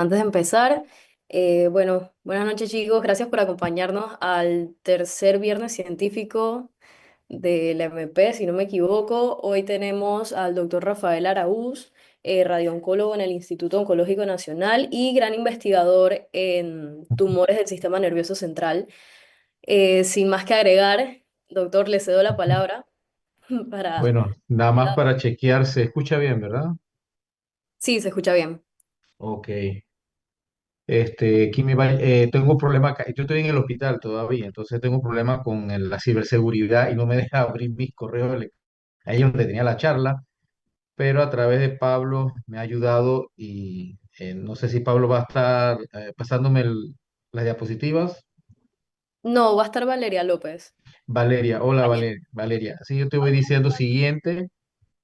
Antes de empezar, bueno, buenas noches chicos, gracias por acompañarnos al tercer viernes científico de la MP, si no me equivoco. Hoy tenemos al doctor Rafael Araúz, radiooncólogo en el Instituto Oncológico Nacional y gran investigador en tumores del sistema nervioso central. Sin más que agregar, doctor, le cedo la palabra para... Bueno, nada más para chequear, se escucha bien, ¿verdad? Sí, se escucha bien. Ok. Aquí tengo un problema acá. Yo estoy en el hospital todavía, entonces tengo un problema con la ciberseguridad y no me deja abrir mis correos ahí es donde tenía la charla, pero a través de Pablo me ha ayudado y no sé si Pablo va a estar pasándome las diapositivas. No, va a estar Valeria López. Valeria, hola Compañera. Valeria. Sí, yo te voy diciendo siguiente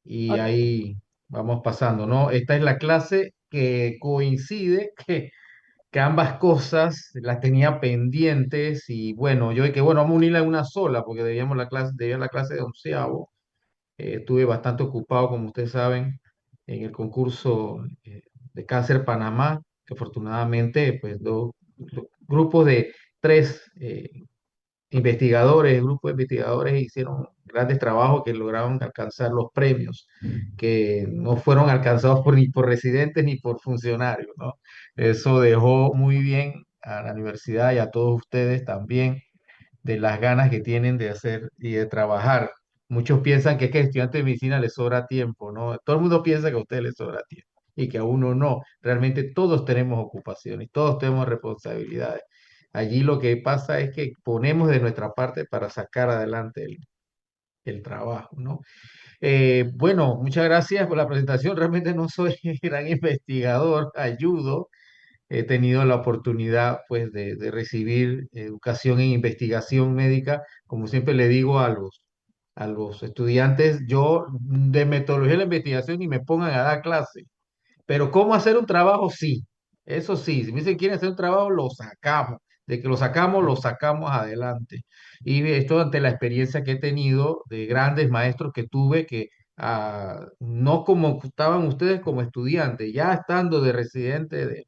y Ok. ahí vamos pasando, ¿no? Esta es la clase que coincide que ambas cosas las tenía pendientes y bueno, yo dije, bueno, vamos a unirla en una sola porque debía la clase de onceavo. Estuve bastante ocupado, como ustedes saben, en el concurso de Cáncer Panamá, que afortunadamente, pues, dos grupos de tres grupos de investigadores hicieron grandes trabajos que lograron alcanzar los premios, que no fueron alcanzados ni por residentes ni por funcionarios, ¿no? Eso dejó muy bien a la universidad y a todos ustedes también de las ganas que tienen de hacer y de trabajar. Muchos piensan que estudiante de medicina les sobra tiempo, ¿no? Todo el mundo piensa que a ustedes les sobra tiempo y que a uno no. Realmente todos tenemos ocupaciones, todos tenemos responsabilidades. Allí lo que pasa es que ponemos de nuestra parte para sacar adelante el trabajo, ¿no? Bueno, muchas gracias por la presentación. Realmente no soy gran investigador, ayudo. He tenido la oportunidad, pues, de recibir educación en investigación médica. Como siempre le digo a los estudiantes, yo de metodología de la investigación ni me pongan a dar clase. Pero cómo hacer un trabajo, sí. Eso sí, si me dicen quieren hacer un trabajo, lo sacamos. De que lo sacamos adelante. Y esto ante la experiencia que he tenido de grandes maestros que tuve que no como estaban ustedes como estudiantes, ya estando de residente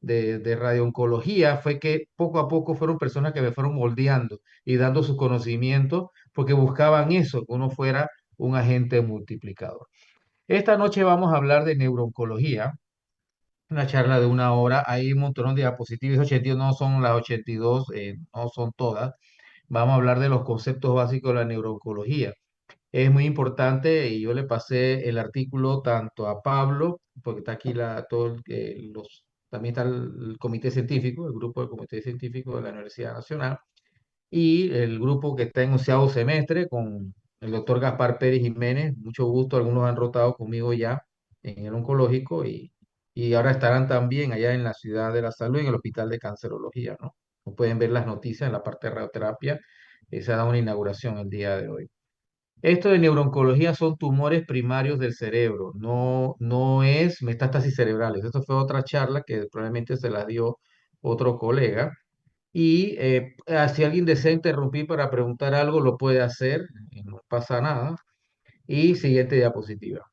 de radiooncología, fue que poco a poco fueron personas que me fueron moldeando y dando sus conocimientos porque buscaban eso, que uno fuera un agente multiplicador. Esta noche vamos a hablar de neurooncología, una charla de una hora. Hay un montón de diapositivas, 82 no son las 82, no son todas. Vamos a hablar de los conceptos básicos de la neurooncología. Es muy importante y yo le pasé el artículo tanto a Pablo, porque está aquí también está el comité científico, el grupo del comité científico de la Universidad Nacional, y el grupo que está en onceavo semestre con el doctor Gaspar Pérez Jiménez. Mucho gusto, algunos han rotado conmigo ya en el oncológico y ahora estarán también allá en la Ciudad de la Salud, en el Hospital de Cancerología, ¿no? Como pueden ver las noticias en la parte de radioterapia, se ha dado una inauguración el día de hoy. Esto de neurooncología son tumores primarios del cerebro, no es metástasis cerebrales. Esto fue otra charla que probablemente se la dio otro colega. Y si alguien desea interrumpir para preguntar algo, lo puede hacer, no pasa nada. Y siguiente diapositiva.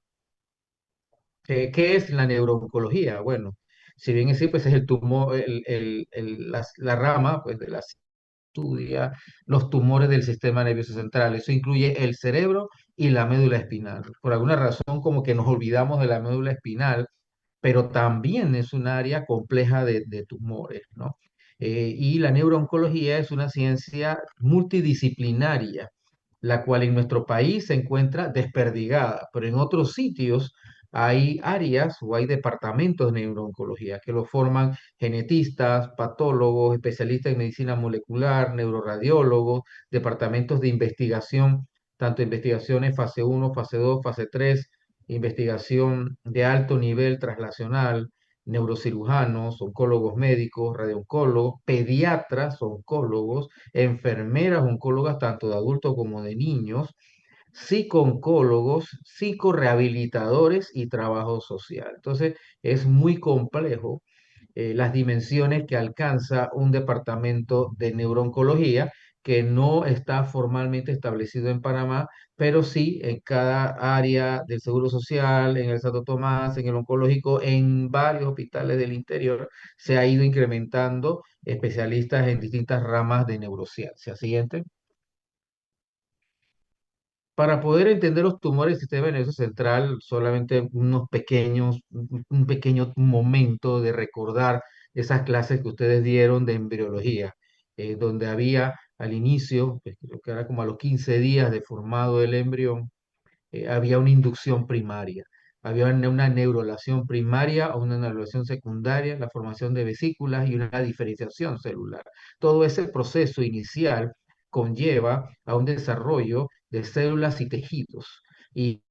¿Qué es la neurooncología? Bueno, si bien es así, pues es el tumor, la rama pues, de la estudia los tumores del sistema nervioso central. Eso incluye el cerebro y la médula espinal. Por alguna razón, como que nos olvidamos de la médula espinal, pero también es un área compleja de tumores, ¿no? Y la neurooncología es una ciencia multidisciplinaria, la cual en nuestro país se encuentra desperdigada, pero en otros sitios hay áreas o hay departamentos de neurooncología que lo forman genetistas, patólogos, especialistas en medicina molecular, neuroradiólogos, departamentos de investigación, tanto investigaciones fase uno, fase 2, fase 3, investigación de alto nivel translacional, neurocirujanos, oncólogos médicos, radiooncólogos, pediatras, oncólogos, enfermeras oncólogas, tanto de adultos como de niños, psico-oncólogos, psicorehabilitadores y trabajo social. Entonces, es muy complejo las dimensiones que alcanza un departamento de neurooncología que no está formalmente establecido en Panamá, pero sí en cada área del Seguro Social, en el Santo Tomás, en el oncológico, en varios hospitales del interior, se ha ido incrementando especialistas en distintas ramas de neurociencia. Siguiente. Para poder entender los tumores del sistema nervioso central, solamente un pequeño momento de recordar esas clases que ustedes dieron de embriología, donde había al inicio, pues, creo que era como a los 15 días de formado el embrión, había una inducción primaria, había una neurulación primaria o una neurulación secundaria, la formación de vesículas y una diferenciación celular. Todo ese proceso inicial conlleva a un desarrollo de células y tejidos. Y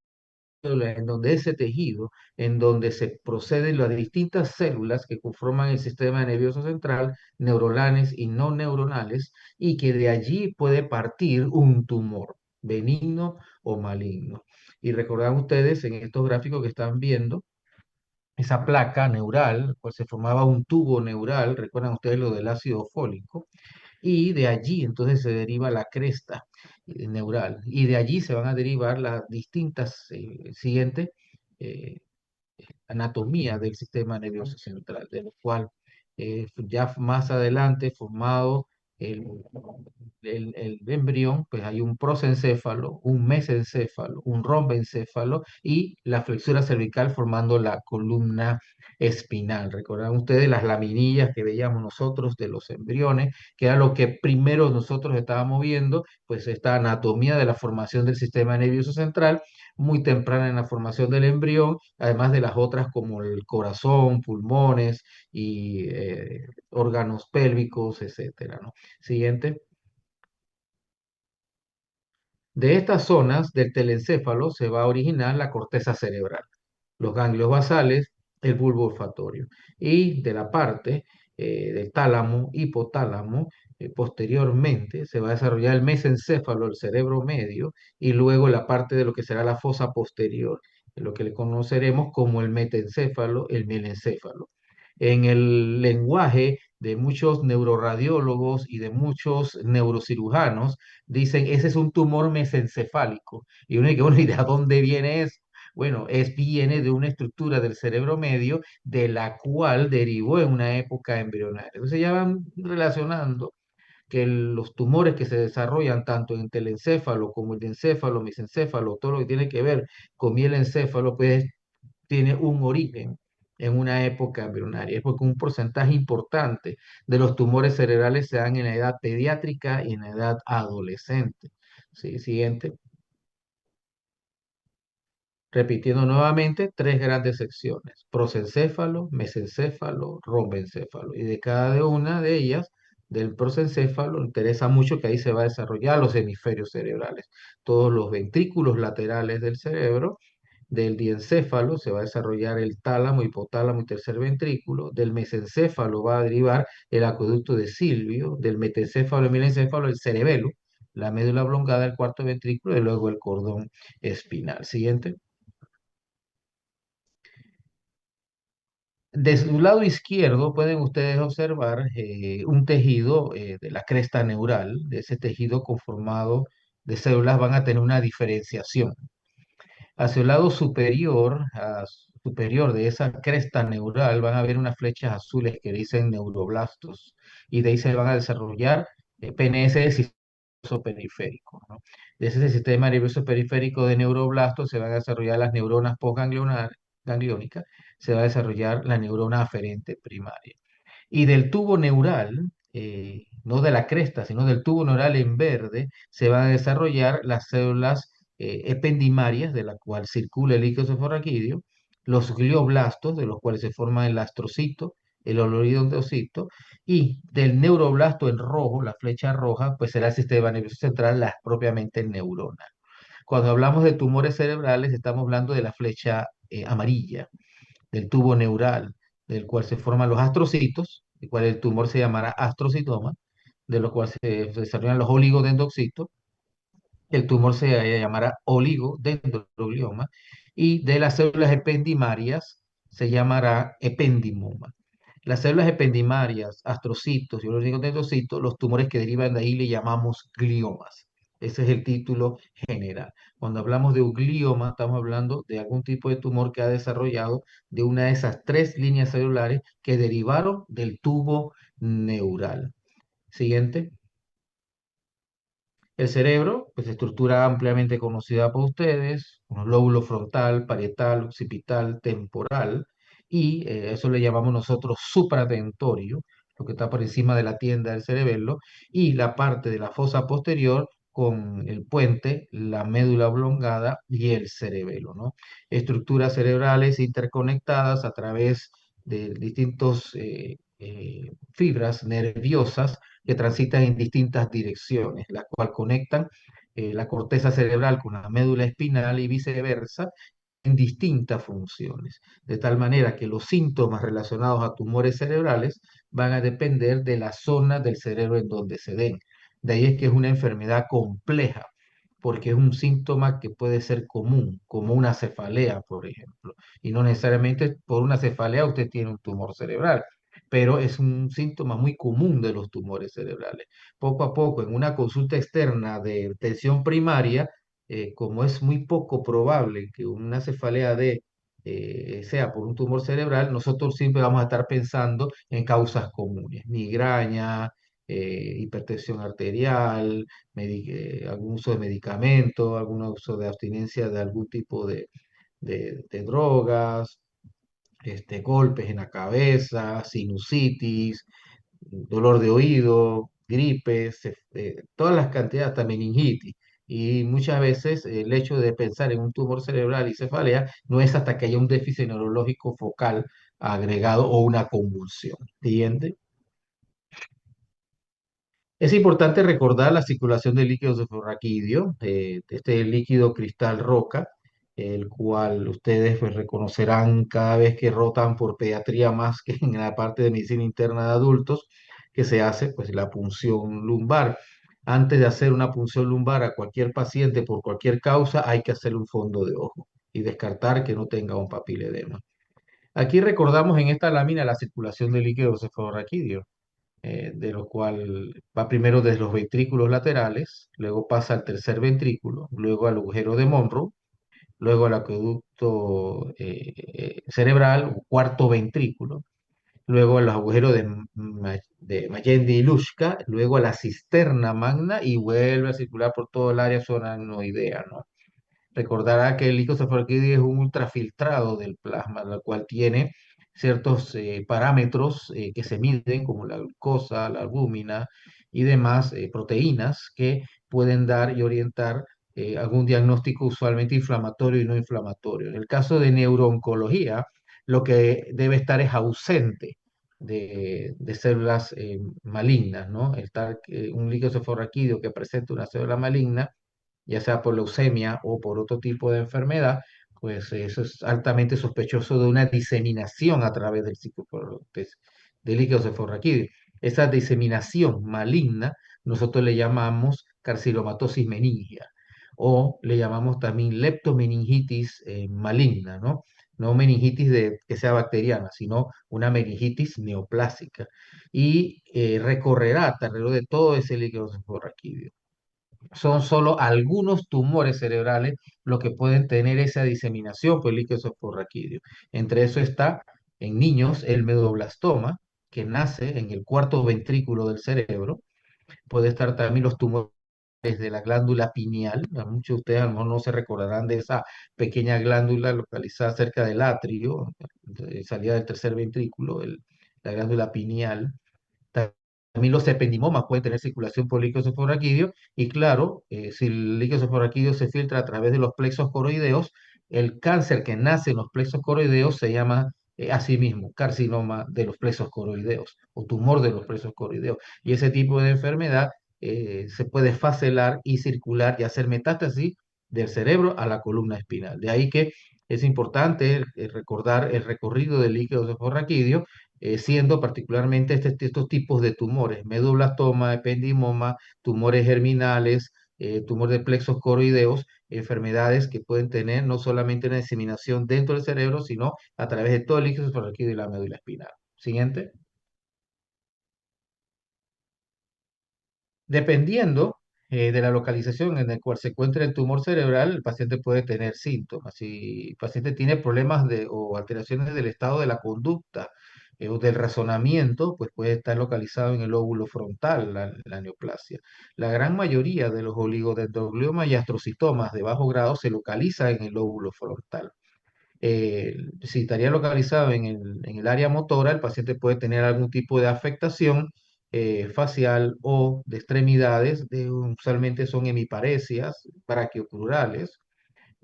en donde ese tejido, en donde se proceden las distintas células que conforman el sistema nervioso central, neuronales y no neuronales, y que de allí puede partir un tumor, benigno o maligno. Y recordarán ustedes en estos gráficos que están viendo, esa placa neural, pues se formaba un tubo neural, recuerdan ustedes lo del ácido fólico, y de allí entonces se deriva la cresta neural, y de allí se van a derivar las distintas siguientes eh, anatomía del sistema nervioso central, de lo cual ya más adelante formado el, el embrión, pues hay un prosencéfalo, un mesencéfalo, un rombencéfalo y la flexura cervical formando la columna espinal. Recordarán ustedes las laminillas que veíamos nosotros de los embriones, que era lo que primero nosotros estábamos viendo, pues esta anatomía de la formación del sistema nervioso central muy temprana en la formación del embrión, además de las otras como el corazón, pulmones y órganos pélvicos, etcétera, ¿no? Siguiente. De estas zonas del telencéfalo se va a originar la corteza cerebral, los ganglios basales, el bulbo olfatorio. Y de la parte del tálamo, hipotálamo, posteriormente se va a desarrollar el mesencéfalo, el cerebro medio, y luego la parte de lo que será la fosa posterior, lo que le conoceremos como el metencéfalo, el mielencéfalo. En el lenguaje de muchos neuroradiólogos y de muchos neurocirujanos, dicen, ese es un tumor mesencefálico. Y uno dice, bueno, ¿y de dónde viene eso? Bueno, viene de una estructura del cerebro medio de la cual derivó en una época embrionaria. Entonces ya van relacionando que los tumores que se desarrollan tanto en el telencéfalo como el encéfalo, mesencéfalo, todo lo que tiene que ver con mielencéfalo, pues tiene un origen en una época embrionaria. Es porque un porcentaje importante de los tumores cerebrales se dan en la edad pediátrica y en la edad adolescente. Sí, siguiente. Repitiendo nuevamente, tres grandes secciones, prosencéfalo, mesencéfalo, rombencéfalo. Y de cada una de ellas, del prosencéfalo, interesa mucho que ahí se va a desarrollar los hemisferios cerebrales, todos los ventrículos laterales del cerebro. Del diencéfalo se va a desarrollar el tálamo, hipotálamo y tercer ventrículo. Del mesencéfalo va a derivar el acueducto de Silvio. Del metencéfalo y milencéfalo el cerebelo, la médula oblongada, el cuarto ventrículo y luego el cordón espinal. Siguiente. De su lado izquierdo pueden ustedes observar un tejido de la cresta neural. De ese tejido conformado de células van a tener una diferenciación. Hacia el lado superior, superior de esa cresta neural van a ver unas flechas azules que dicen neuroblastos y de ahí se van a desarrollar PNS del sistema nervioso periférico, ¿no? De ese sistema nervioso periférico de neuroblastos se van a desarrollar las neuronas gangliónicas, se va a desarrollar la neurona aferente primaria. Y del tubo neural, no de la cresta, sino del tubo neural en verde, se van a desarrollar las células ependimarias, de la cual circula el líquido cefalorraquídeo, los glioblastos, de los cuales se forma el astrocito, el oligodendrocito, y del neuroblasto en rojo, la flecha roja, pues será el sistema nervioso central, las propiamente neuronas. Cuando hablamos de tumores cerebrales, estamos hablando de la flecha amarilla, del tubo neural, del cual se forman los astrocitos, el cual el tumor se llamará astrocitoma, de lo cual se desarrollan los oligodendrocitos, el tumor se llamará oligodendroglioma, y de las células ependimarias se llamará ependimoma. Las células ependimarias, astrocitos y oligodendrocitos, los tumores que derivan de ahí le llamamos gliomas. Ese es el título general. Cuando hablamos de un glioma, estamos hablando de algún tipo de tumor que ha desarrollado de una de esas tres líneas celulares que derivaron del tubo neural. Siguiente. El cerebro, pues estructura ampliamente conocida por ustedes, un lóbulo frontal, parietal, occipital, temporal, y eso le llamamos nosotros supratentorio, lo que está por encima de la tienda del cerebelo, y la parte de la fosa posterior con el puente, la médula oblongada y el cerebelo, ¿no? Estructuras cerebrales interconectadas a través de distintos fibras nerviosas que transitan en distintas direcciones, las cuales conectan la corteza cerebral con la médula espinal y viceversa en distintas funciones, de tal manera que los síntomas relacionados a tumores cerebrales van a depender de la zona del cerebro en donde se den. De ahí es que es una enfermedad compleja, porque es un síntoma que puede ser común, como una cefalea, por ejemplo, y no necesariamente por una cefalea usted tiene un tumor cerebral, pero es un síntoma muy común de los tumores cerebrales. Poco a poco, en una consulta externa de atención primaria, como es muy poco probable que una cefalea sea por un tumor cerebral, nosotros siempre vamos a estar pensando en causas comunes, migraña, hipertensión arterial, algún uso de medicamentos, algún uso de abstinencia de algún tipo de drogas, golpes en la cabeza, sinusitis, dolor de oído, gripes, todas las cantidades, hasta meningitis. Y muchas veces el hecho de pensar en un tumor cerebral y cefalea no es hasta que haya un déficit neurológico focal agregado o una convulsión. ¿Entiende? Es importante recordar la circulación de líquidos de cefalorraquídeo, este líquido cristal roca, el cual ustedes pues, reconocerán cada vez que rotan por pediatría más que en la parte de medicina interna de adultos, que se hace pues la punción lumbar. Antes de hacer una punción lumbar a cualquier paciente por cualquier causa, hay que hacer un fondo de ojo y descartar que no tenga un papiledema. Aquí recordamos en esta lámina la circulación de líquido cefalorraquídeo, de lo cual va primero desde los ventrículos laterales, luego pasa al tercer ventrículo, luego al agujero de Monroe, luego al acueducto cerebral, o cuarto ventrículo, luego al agujero de Magendie-Luschka, luego a la cisterna magna y vuelve a circular por todo el área zonoidea, ¿no? Recordará que el líquido cefalorraquídeo es un ultrafiltrado del plasma, la cual tiene ciertos parámetros que se miden, como la glucosa, la albúmina y demás proteínas que pueden dar y orientar algún diagnóstico usualmente inflamatorio y no inflamatorio. En el caso de neurooncología, lo que debe estar es ausente de células malignas, ¿no? Un líquido cefalorraquídeo que presenta una célula maligna, ya sea por leucemia o por otro tipo de enfermedad, pues eso es altamente sospechoso de una diseminación a través del líquido cefalorraquídeo. Esa diseminación maligna nosotros le llamamos carcinomatosis meningia o le llamamos también leptomeningitis maligna, ¿no? No meningitis que sea bacteriana, sino una meningitis neoplásica. Y recorrerá alrededor de todo ese líquido cefalorraquídeo. Son solo algunos tumores cerebrales los que pueden tener esa diseminación por el líquido cefalorraquídeo. Entre eso está en niños el meduloblastoma, que nace en el cuarto ventrículo del cerebro. Puede estar también los tumores de la glándula pineal. Muchos de ustedes a lo mejor no se recordarán de esa pequeña glándula localizada cerca del atrio, salida del tercer ventrículo, la glándula pineal. También los ependimomas pueden tener circulación por líquido cefalorraquídeo y claro, si el líquido cefalorraquídeo se filtra a través de los plexos coroideos, el cáncer que nace en los plexos coroideos se llama asimismo carcinoma de los plexos coroideos o tumor de los plexos coroideos. Y ese tipo de enfermedad se puede facelar y circular y hacer metástasis del cerebro a la columna espinal. De ahí que es importante recordar el recorrido del líquido cefalorraquídeo, siendo particularmente estos tipos de tumores, meduloblastoma, ependimoma, tumores germinales, tumor de plexos coroideos, enfermedades que pueden tener no solamente una diseminación dentro del cerebro, sino a través de todo el líquido cefalorraquídeo y la médula espinal. Siguiente. Dependiendo de la localización en la cual se encuentra el tumor cerebral, el paciente puede tener síntomas. Si el paciente tiene problemas o alteraciones del estado de la conducta o del razonamiento, pues puede estar localizado en el lóbulo frontal, la neoplasia. La gran mayoría de los oligodendrogliomas y astrocitomas de bajo grado se localiza en el lóbulo frontal. Si estaría localizado en el área motora, el paciente puede tener algún tipo de afectación facial o de extremidades, usualmente son hemiparesias brachiocrurales,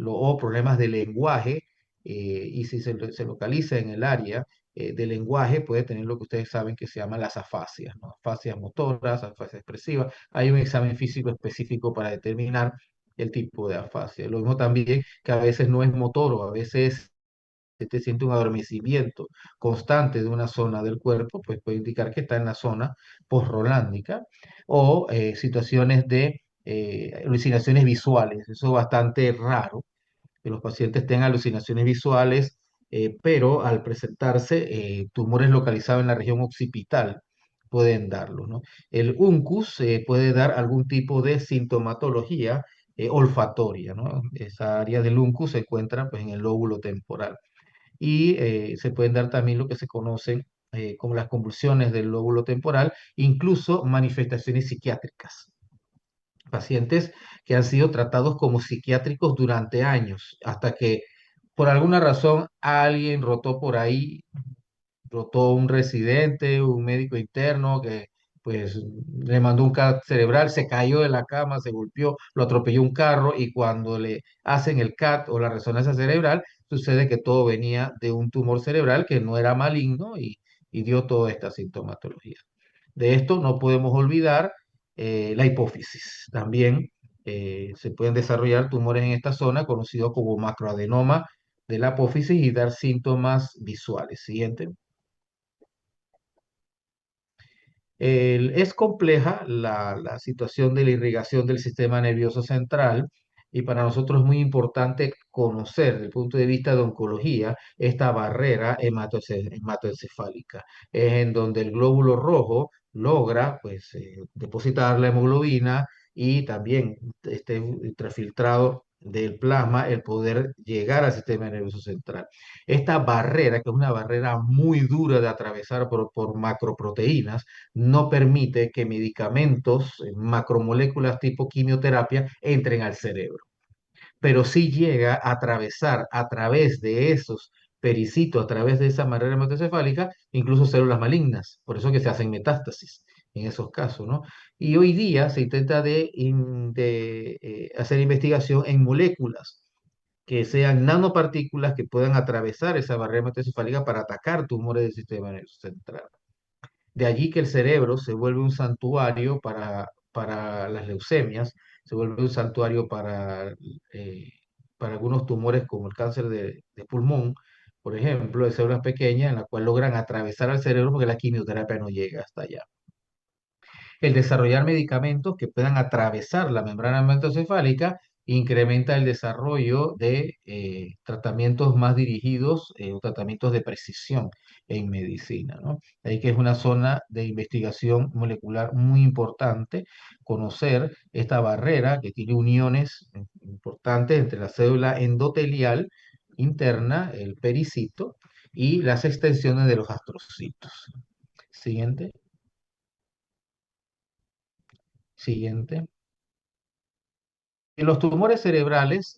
o problemas de lenguaje, y si se localiza en el área de lenguaje, puede tener lo que ustedes saben que se llama las afasias, ¿no? Afasias motoras, afasia expresiva. Hay un examen físico específico para determinar el tipo de afasia. Lo mismo también que a veces no es motor o a veces te siente un adormecimiento constante de una zona del cuerpo, pues puede indicar que está en la zona postrolándica o situaciones de alucinaciones visuales. Eso es bastante raro, que los pacientes tengan alucinaciones visuales, pero al presentarse tumores localizados en la región occipital pueden darlo, ¿no? El UNCUS puede dar algún tipo de sintomatología olfatoria, ¿no? Esa área del UNCUS se encuentra pues, en el lóbulo temporal y se pueden dar también lo que se conoce como las convulsiones del lóbulo temporal, incluso manifestaciones psiquiátricas. Pacientes que han sido tratados como psiquiátricos durante años, hasta que por alguna razón alguien rotó por ahí, rotó un residente, un médico interno que pues le mandó un CAT cerebral, se cayó de la cama, se golpeó, lo atropelló un carro y cuando le hacen el CAT o la resonancia cerebral, sucede que todo venía de un tumor cerebral que no era maligno y dio toda esta sintomatología. De esto no podemos olvidar la hipófisis. También se pueden desarrollar tumores en esta zona, conocido como macroadenoma de la apófisis y dar síntomas visuales. Siguiente. Es compleja la situación de la irrigación del sistema nervioso central y para nosotros es muy importante conocer desde el punto de vista de oncología esta barrera hematoencefálica. Es en donde el glóbulo rojo logra pues, depositar la hemoglobina y también este ultrafiltrado del plasma el poder llegar al sistema nervioso central. Esta barrera, que es una barrera muy dura de atravesar por macroproteínas, no permite que medicamentos, macromoléculas tipo quimioterapia, entren al cerebro, pero sí llega a atravesar a través de esos pericitos, a través de esa barrera hematoencefálica, incluso células malignas, por eso que se hacen metástasis en esos casos, ¿no? Y hoy día se intenta hacer investigación en moléculas que sean nanopartículas que puedan atravesar esa barrera hematoencefálica para atacar tumores del sistema nervioso central. De allí que el cerebro se vuelve un santuario para las leucemias, se vuelve un santuario eh, para algunos tumores como el cáncer de pulmón, por ejemplo, de células pequeñas en la cual logran atravesar al cerebro porque la quimioterapia no llega hasta allá. El desarrollar medicamentos que puedan atravesar la membrana hematoencefálica incrementa el desarrollo de tratamientos más dirigidos o tratamientos de precisión en medicina, ¿no? Ahí que es una zona de investigación molecular muy importante, conocer esta barrera que tiene uniones importantes entre la célula endotelial interna, el pericito, y las extensiones de los astrocitos. Siguiente, siguiente. En los tumores cerebrales,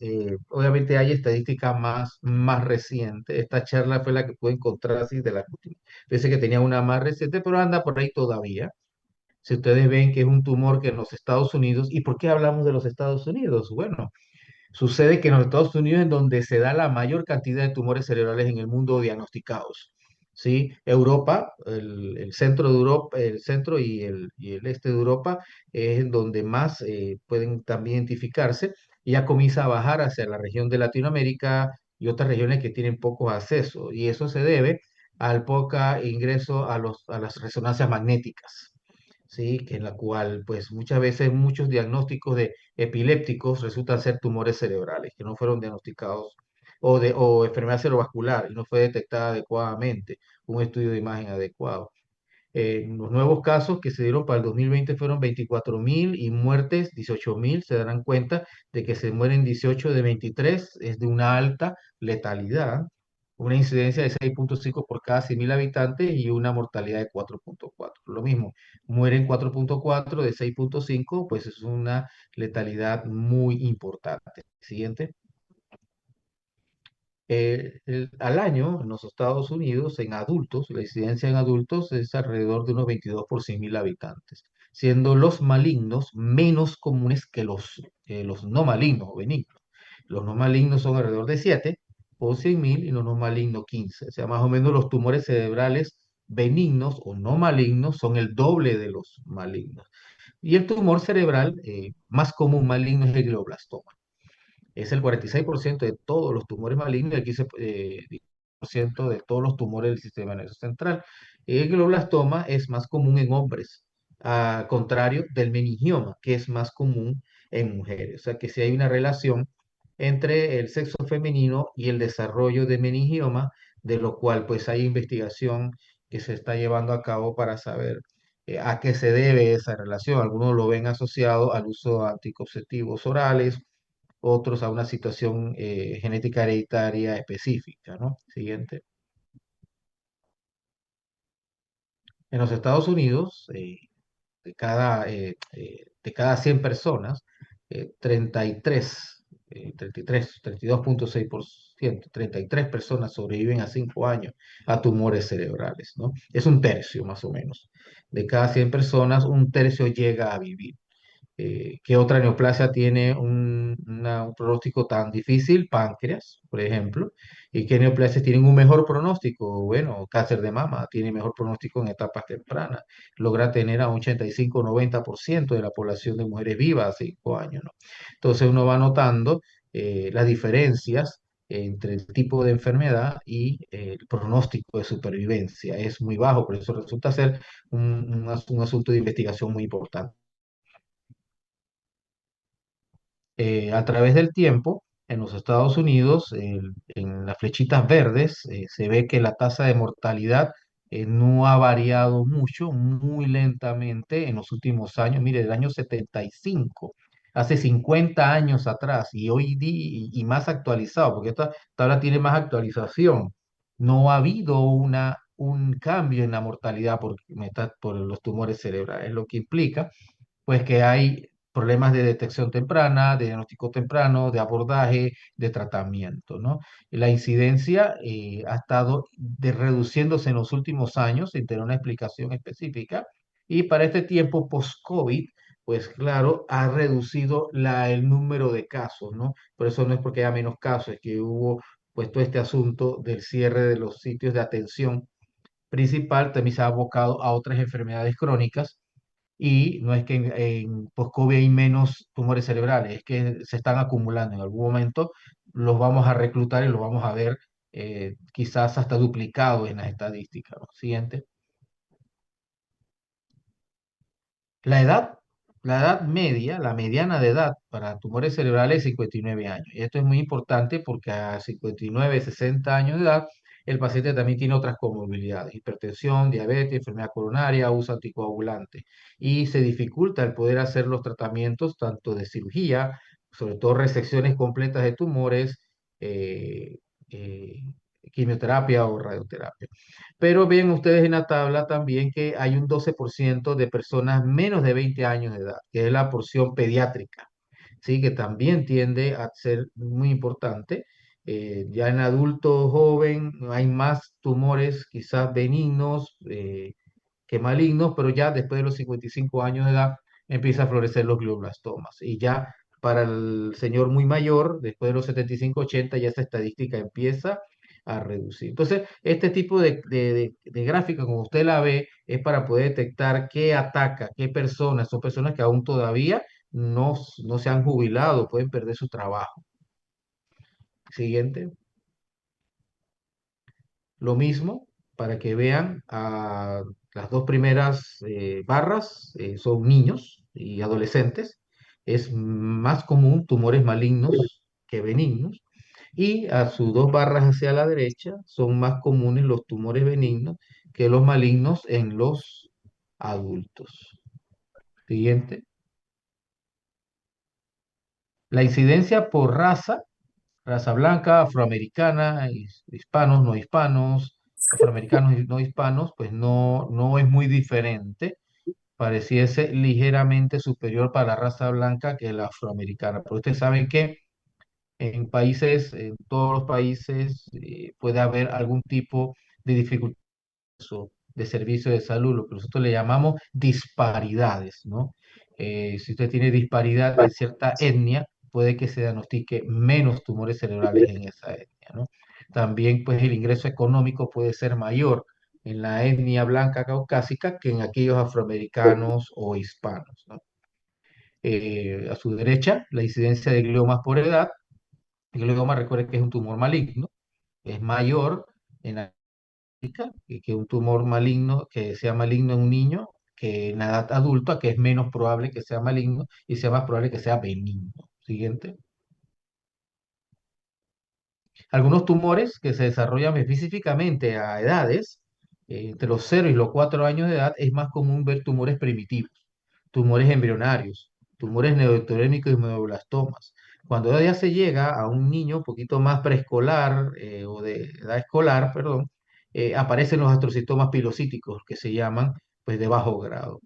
obviamente hay estadísticas más recientes. Esta charla fue la que pude encontrar así de las últimas. Pensé que tenía una más reciente, pero anda por ahí todavía. Si ustedes ven que es un tumor que en los Estados Unidos, ¿y por qué hablamos de los Estados Unidos? Bueno, sucede que en los Estados Unidos es donde se da la mayor cantidad de tumores cerebrales en el mundo diagnosticados. ¿Sí? Europa, el centro de Europa, el centro y el este de Europa es en donde más pueden también identificarse y ya comienza a bajar hacia la región de Latinoamérica y otras regiones que tienen pocos accesos. Y eso se debe al poco ingreso a las resonancias magnéticas. ¿Sí? Que en la cual, pues muchas veces muchos diagnósticos de epilépticos resultan ser tumores cerebrales que no fueron diagnosticados o enfermedad cerebrovascular y no fue detectada adecuadamente, un estudio de imagen adecuado. Los nuevos casos que se dieron para el 2020 fueron 24.000 y muertes 18.000. Se darán cuenta de que se mueren 18 de 23, es de una alta letalidad, una incidencia de 6,5 por cada 100.000 habitantes y una mortalidad de 4,4. Lo mismo, mueren 4,4 de 6,5, pues es una letalidad muy importante. Siguiente. Al año en los Estados Unidos, en adultos, la incidencia en adultos es alrededor de unos 22 por 100.000 habitantes, siendo los malignos menos comunes que los no malignos o benignos. Los no malignos son alrededor de 7 por 100.000 y los no malignos 15. O sea, más o menos los tumores cerebrales benignos o no malignos son el doble de los malignos. Y el tumor cerebral más común maligno es el glioblastoma. Es el 46% de todos los tumores malignos y el 15% de todos los tumores del sistema nervioso central. El glioblastoma es más común en hombres, a contrario del meningioma, que es más común en mujeres. O sea que si hay una relación entre el sexo femenino y el desarrollo de meningioma, de lo cual pues hay investigación que se está llevando a cabo para saber a qué se debe esa relación. Algunos lo ven asociado al uso de anticonceptivos orales, otros a una situación genética hereditaria específica, ¿no? Siguiente. En los Estados Unidos, de cada 100 personas, 33, 33, 32,6%, 33 personas sobreviven a 5 años a tumores cerebrales, ¿no? Es un tercio más o menos. De cada 100 personas, un tercio llega a vivir. ¿Qué otra neoplasia tiene un pronóstico tan difícil? Páncreas, por ejemplo. ¿Y qué neoplasias tienen un mejor pronóstico? Bueno, cáncer de mama tiene mejor pronóstico en etapas tempranas. Logra tener a un 85-90% de la población de mujeres vivas a 5 años, ¿no? Entonces uno va notando las diferencias entre el tipo de enfermedad y el pronóstico de supervivencia. Es muy bajo, por eso resulta ser un asunto de investigación muy importante. A través del tiempo, en los Estados Unidos, en las flechitas verdes, se ve que la tasa de mortalidad no ha variado mucho, muy lentamente en los últimos años. Mire, del año 75, hace 50 años atrás, y más actualizado, porque esta tabla tiene más actualización, no ha habido un cambio en la mortalidad por los tumores cerebrales, lo que implica pues que hay problemas de detección temprana, de diagnóstico temprano, de abordaje, de tratamiento, ¿no? La incidencia ha estado reduciéndose en los últimos años sin tener una explicación específica y para este tiempo post-COVID, pues claro, ha reducido el número de casos, ¿no? Por eso no es porque haya menos casos, es que hubo pues todo este asunto del cierre de los sitios de atención principal, también se ha abocado a otras enfermedades crónicas y no es que en post-COVID hay menos tumores cerebrales, es que se están acumulando. En algún momento los vamos a reclutar y los vamos a ver quizás hasta duplicados en las estadísticas, ¿no? Siguiente. La edad, la edad media, la mediana de edad para tumores cerebrales es 59 años. Y esto es muy importante porque a 59, 60 años de edad, el paciente también tiene otras comorbilidades, hipertensión, diabetes, enfermedad coronaria, uso anticoagulante. Y se dificulta el poder hacer los tratamientos tanto de cirugía, sobre todo resecciones completas de tumores, eh, eh, quimioterapia o radioterapia. Pero ven ustedes en la tabla también que hay un 12% de personas menos de 20 años de edad, que es la porción pediátrica, ¿sí? Que también tiende a ser muy importante. Ya en adulto joven hay más tumores quizás benignos que malignos, pero ya después de los 55 años de edad empieza a florecer los glioblastomas. Y ya para el señor muy mayor, después de los 75-80, ya esa estadística empieza a reducir. Entonces, este tipo de gráfica, como usted la ve, es para poder detectar qué ataca, qué personas, son personas que aún todavía no se han jubilado, pueden perder su trabajo. Siguiente. Lo mismo, para que vean, las dos primeras barras son niños y adolescentes. Es más común tumores malignos que benignos. Y a sus dos barras hacia la derecha son más comunes los tumores benignos que los malignos en los adultos. Siguiente. La incidencia por raza, raza blanca, afroamericana, hispanos, no hispanos, afroamericanos y no hispanos, pues no es muy diferente. Pareciese ligeramente superior para la raza blanca que la afroamericana. Pero ustedes saben que en todos los países, puede haber algún tipo de dificultad de servicio de salud, lo que nosotros le llamamos disparidades, ¿no? Si usted tiene disparidad en cierta etnia, puede que se diagnostique menos tumores cerebrales en esa etnia, ¿no? También, pues, el ingreso económico puede ser mayor en la etnia blanca caucásica que en aquellos afroamericanos o hispanos, ¿no? A su derecha, la incidencia de gliomas por edad. El glioma, recuerde que es un tumor maligno, es mayor en que un tumor maligno, que sea maligno en un niño, que en la edad adulta, que es menos probable que sea maligno y sea más probable que sea benigno. Siguiente. Algunos tumores que se desarrollan específicamente a edades, entre los 0 y los 4 años de edad, es más común ver tumores primitivos, tumores embrionarios, tumores neoectodermicos y meduloblastoma. Cuando ya se llega a un niño un poquito más preescolar, o de edad escolar, perdón, aparecen los astrocitomas pilocíticos que se llaman, pues, de bajo grado.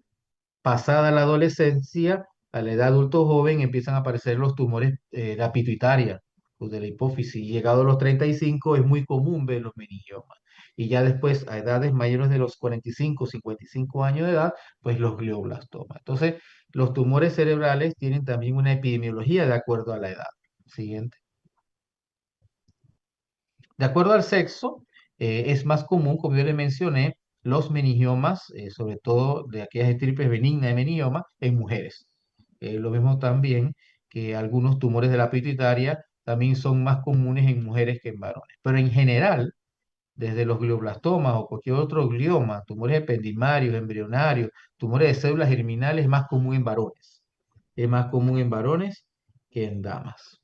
Pasada la adolescencia, a la edad adulto joven, empiezan a aparecer los tumores, de la pituitaria, los de la hipófisis. Llegado a los 35 es muy común ver los meningiomas. Y ya después, a edades mayores de los 45, 55 años de edad, pues los glioblastomas. Entonces, los tumores cerebrales tienen también una epidemiología de acuerdo a la edad. Siguiente. De acuerdo al sexo, es más común, como yo le mencioné, los meningiomas, sobre todo de aquellas estirpes benignas de meningioma, en mujeres. Lo mismo también que algunos tumores de la pituitaria también son más comunes en mujeres que en varones. Pero en general, desde los glioblastomas o cualquier otro glioma, tumores ependimarios, embrionarios, tumores de células germinales, es más común en varones. Es más común en varones que en damas.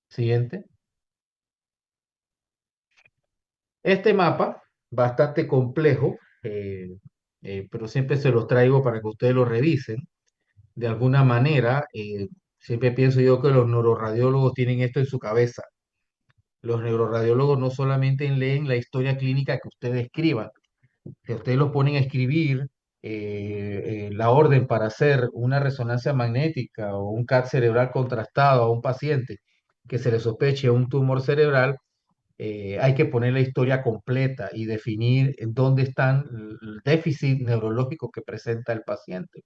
Siguiente. Este mapa, bastante complejo, pero siempre se los traigo para que ustedes lo revisen. De alguna manera, siempre pienso yo que los neuroradiólogos tienen esto en su cabeza. Los neuroradiólogos no solamente leen la historia clínica que ustedes escriban, que ustedes los ponen a escribir, la orden para hacer una resonancia magnética o un CAT cerebral contrastado a un paciente que se le sospeche un tumor cerebral. Hay que poner la historia completa y definir en dónde están el déficit neurológico que presenta el paciente,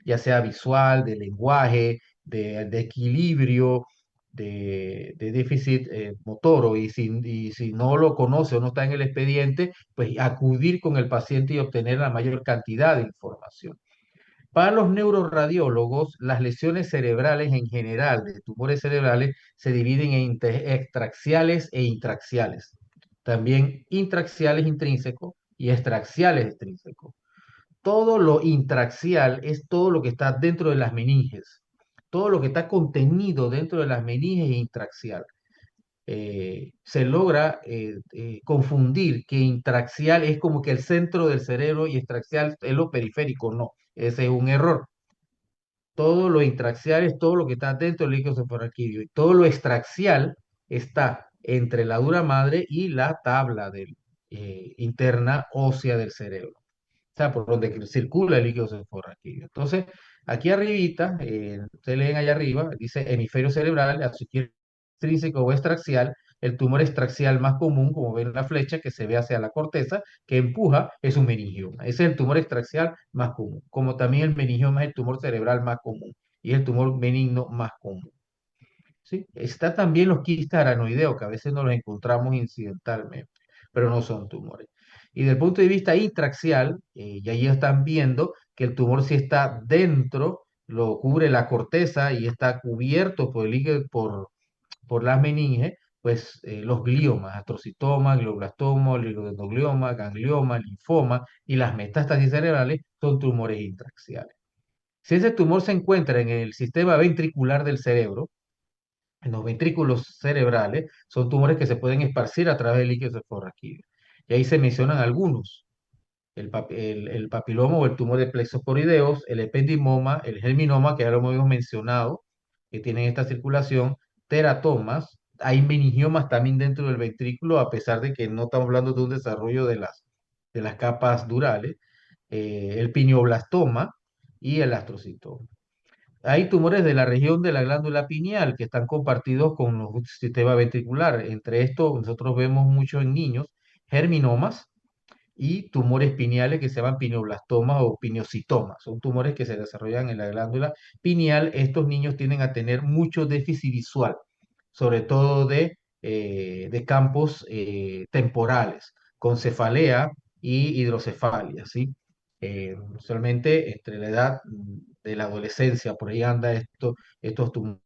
ya sea visual, de lenguaje, de equilibrio, de déficit, motor, y si no lo conoce o no está en el expediente, pues acudir con el paciente y obtener la mayor cantidad de información. Para los neuroradiólogos, las lesiones cerebrales en general, de tumores cerebrales, se dividen en extraxiales e intraxiales. También intraxiales intrínsecos y extraxiales extrínsecos. Todo lo intraxial es todo lo que está dentro de las meninges. Todo lo que está contenido dentro de las meninges es intraxial. Se logra, confundir que intraxial es como que el centro del cerebro y extraxial es lo periférico. No, ese es un error. Todo lo intraxial es todo lo que está dentro del líquido cefalorraquídeo, y todo lo extraxial está entre la dura madre y la tabla interna ósea del cerebro, o sea, por donde circula el líquido cefalorraquídeo. Entonces, aquí arribita, ustedes leen allá arriba, dice hemisferio cerebral, asociado intrínseco o extraxial. El tumor extraxial más común, como ven la flecha que se ve hacia la corteza, que empuja, es un meningioma. Ese es el tumor extraxial más común, como también el meningioma es el tumor cerebral más común y es el tumor benigno más común. ¿Sí? Está también los quistes aranoideos, que a veces nos los encontramos incidentalmente, pero no son tumores. Y desde el punto de vista intraxial, y ahí están viendo que el tumor sí está dentro, lo cubre la corteza y está cubierto por el líquido, por las meninges, pues, los gliomas, astrocitoma, glioblastoma, oligodendroglioma, ganglioma, linfoma y las metástasis cerebrales son tumores intraxiales. Si ese tumor se encuentra en el sistema ventricular del cerebro, en los ventrículos cerebrales, son tumores que se pueden esparcir a través del líquido cefalorraquídeo. Y ahí se mencionan algunos: el papiloma o el tumor de plexosporideos, el ependimoma, el germinoma, que ya lo hemos mencionado, que tienen esta circulación, teratomas, hay meningiomas también dentro del ventrículo, a pesar de que no estamos hablando de un desarrollo de las capas durales, el pineoblastoma y el astrocitoma. Hay tumores de la región de la glándula pineal que están compartidos con el sistema ventricular. Entre estos, nosotros vemos mucho en niños germinomas y tumores pineales que se llaman pineoblastomas o pineocitomas. Son tumores que se desarrollan en la glándula pineal. Estos niños tienden a tener mucho déficit visual, sobre todo de campos temporales, con cefalea y hidrocefalia, ¿sí? Usualmente entre la edad de la adolescencia, por ahí anda estos tumores.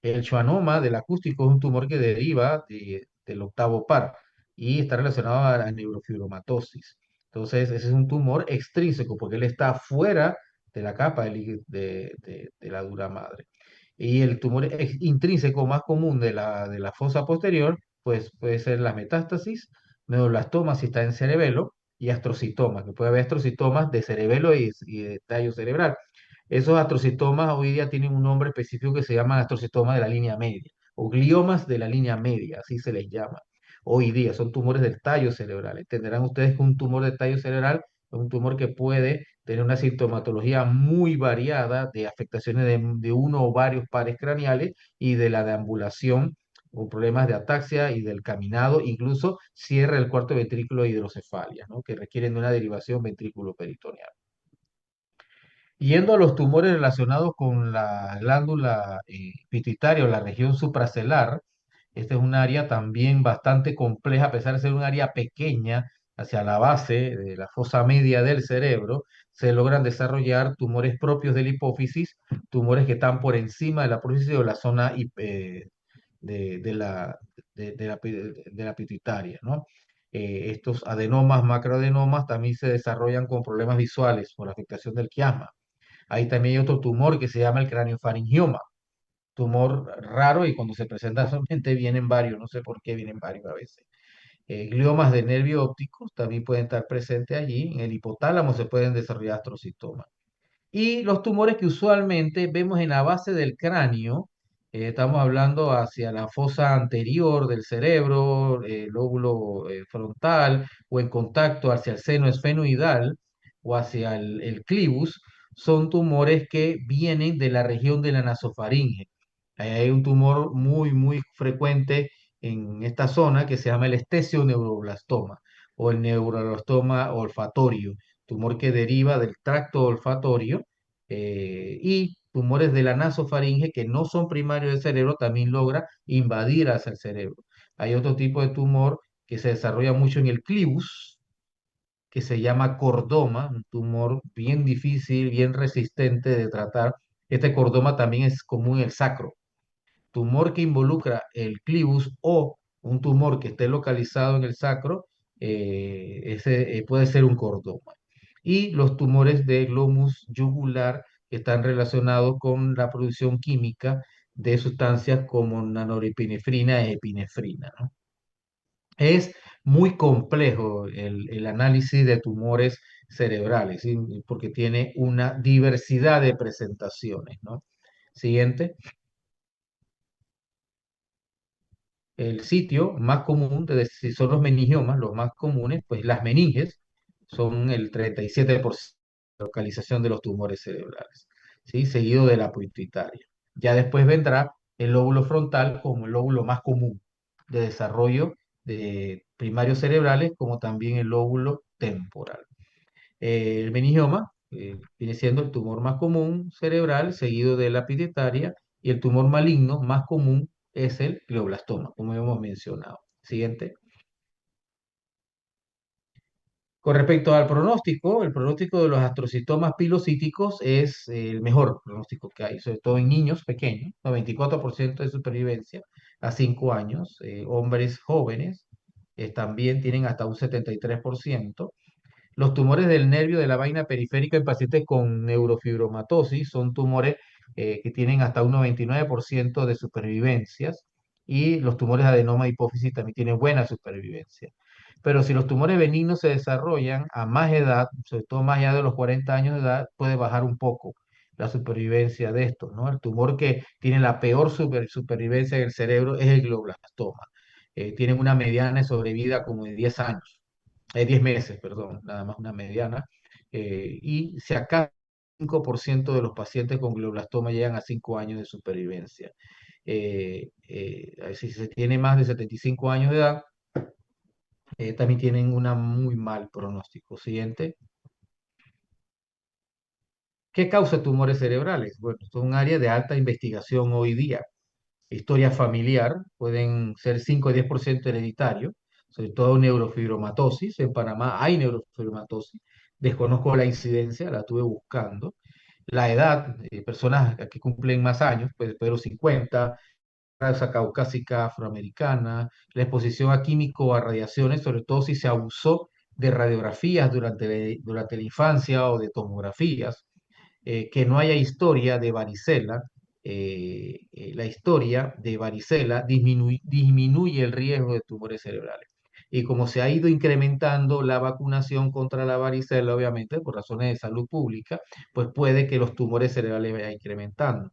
El schwannoma del acústico es un tumor que deriva del octavo par y está relacionado a la neurofibromatosis. Entonces, ese es un tumor extrínseco porque él está fuera de la capa de la dura madre. Y el tumor intrínseco más común de la fosa posterior, pues puede ser la metástasis, medulloblastoma si está en cerebelo y astrocitoma, que puede haber astrocitomas de cerebelo y de tallo cerebral. Esos astrocitomas hoy día tienen un nombre específico que se llama astrocitoma de la línea media o gliomas de la línea media, así se les llama. Hoy día son tumores del tallo cerebral. Entenderán ustedes que un tumor del tallo cerebral es un tumor que puede tener una sintomatología muy variada de afectaciones de uno o varios pares craneales y de la deambulación con problemas de ataxia y del caminado, incluso cierre del cuarto ventrículo de hidrocefalia, ¿no? Que requieren de una derivación ventrículo-peritoneal. Yendo a los tumores relacionados con la glándula pituitaria o la región supracelar, esta es un área también bastante compleja, a pesar de ser un área pequeña hacia la base de la fosa media del cerebro, se logran desarrollar tumores propios de la hipófisis, tumores que están por encima de la apófisis o la zona de la, de la pituitaria, ¿no? Estos adenomas, macroadenomas, también se desarrollan con problemas visuales por afectación del quiasma. Ahí también hay otro tumor que se llama el craniofaringioma, tumor raro y cuando se presenta solamente vienen varios, no sé por qué vienen varios a veces. Gliomas de nervio ópticos también pueden estar presentes allí. En el hipotálamo se pueden desarrollar astrocitomas. Y los tumores que usualmente vemos en la base del cráneo, estamos hablando hacia la fosa anterior del cerebro, lóbulo frontal, o en contacto hacia el seno esfenoidal o hacia el clivus, son tumores que vienen de la región de la nasofaringe. Ahí hay un tumor muy, muy frecuente en esta zona que se llama el estesioneuroblastoma o el neuroblastoma olfatorio, tumor que deriva del tracto olfatorio, y tumores de la nasofaringe que no son primarios del cerebro también logra invadir hacia el cerebro. Hay otro tipo de tumor que se desarrolla mucho en el clivus, que se llama cordoma, un tumor bien difícil, bien resistente de tratar. Este cordoma también es común en el sacro. Tumor que involucra el clivus o un tumor que esté localizado en el sacro, ese puede ser un cordoma. Y los tumores de glomus yugular que están relacionados con la producción química de sustancias como nanorepinefrina e epinefrina, ¿no? Es muy complejo el análisis de tumores cerebrales, ¿sí? Porque tiene una diversidad de presentaciones, ¿no? Siguiente. El sitio más común, si son los meningiomas, los más comunes, pues las meninges son el 37% de localización de los tumores cerebrales, ¿sí? Seguido de la pituitaria. Ya después vendrá el lóbulo frontal como el lóbulo más común de desarrollo de primarios cerebrales, como también el lóbulo temporal. El meningioma viene siendo el tumor más común cerebral, seguido de la pituitaria, y el tumor maligno más común es el glioblastoma, como hemos mencionado. Siguiente. Con respecto al pronóstico, el pronóstico de los astrocitomas pilocíticos es el mejor pronóstico que hay, sobre todo en niños pequeños, 94% de supervivencia a 5 años, hombres jóvenes, también tienen hasta un 73%. Los tumores del nervio de la vaina periférica en pacientes con neurofibromatosis son tumores que tienen hasta un 99% de supervivencias, y los tumores de adenoma hipófisis también tienen buena supervivencia. Pero si los tumores benignos se desarrollan a más edad, sobre todo más allá de los 40 años de edad, puede bajar un poco la supervivencia de estos, ¿no? El tumor que tiene la peor supervivencia en el cerebro es el glioblastoma. Tienen una mediana de sobrevida como de 10 años. 10 meses, perdón, nada más una mediana. Y si acá 5% de los pacientes con glioblastoma llegan a 5 años de supervivencia. Si se tiene más de 75 años de edad, también tienen un muy mal pronóstico. Siguiente. ¿Qué causa tumores cerebrales? Bueno, esto es un área de alta investigación hoy día. Historia familiar, pueden ser 5 o 10% hereditario, sobre todo neurofibromatosis. En Panamá hay neurofibromatosis. Desconozco la incidencia, la estuve buscando. La edad, personas que cumplen más años, pues después de los 50, raza caucásica afroamericana, la exposición a químico o a radiaciones, sobre todo si se abusó de radiografías durante la infancia o de tomografías. Que no haya historia de varicela. La historia de varicela disminuye el riesgo de tumores cerebrales. Y como se ha ido incrementando la vacunación contra la varicela, obviamente, por razones de salud pública, pues puede que los tumores cerebrales vayan incrementando.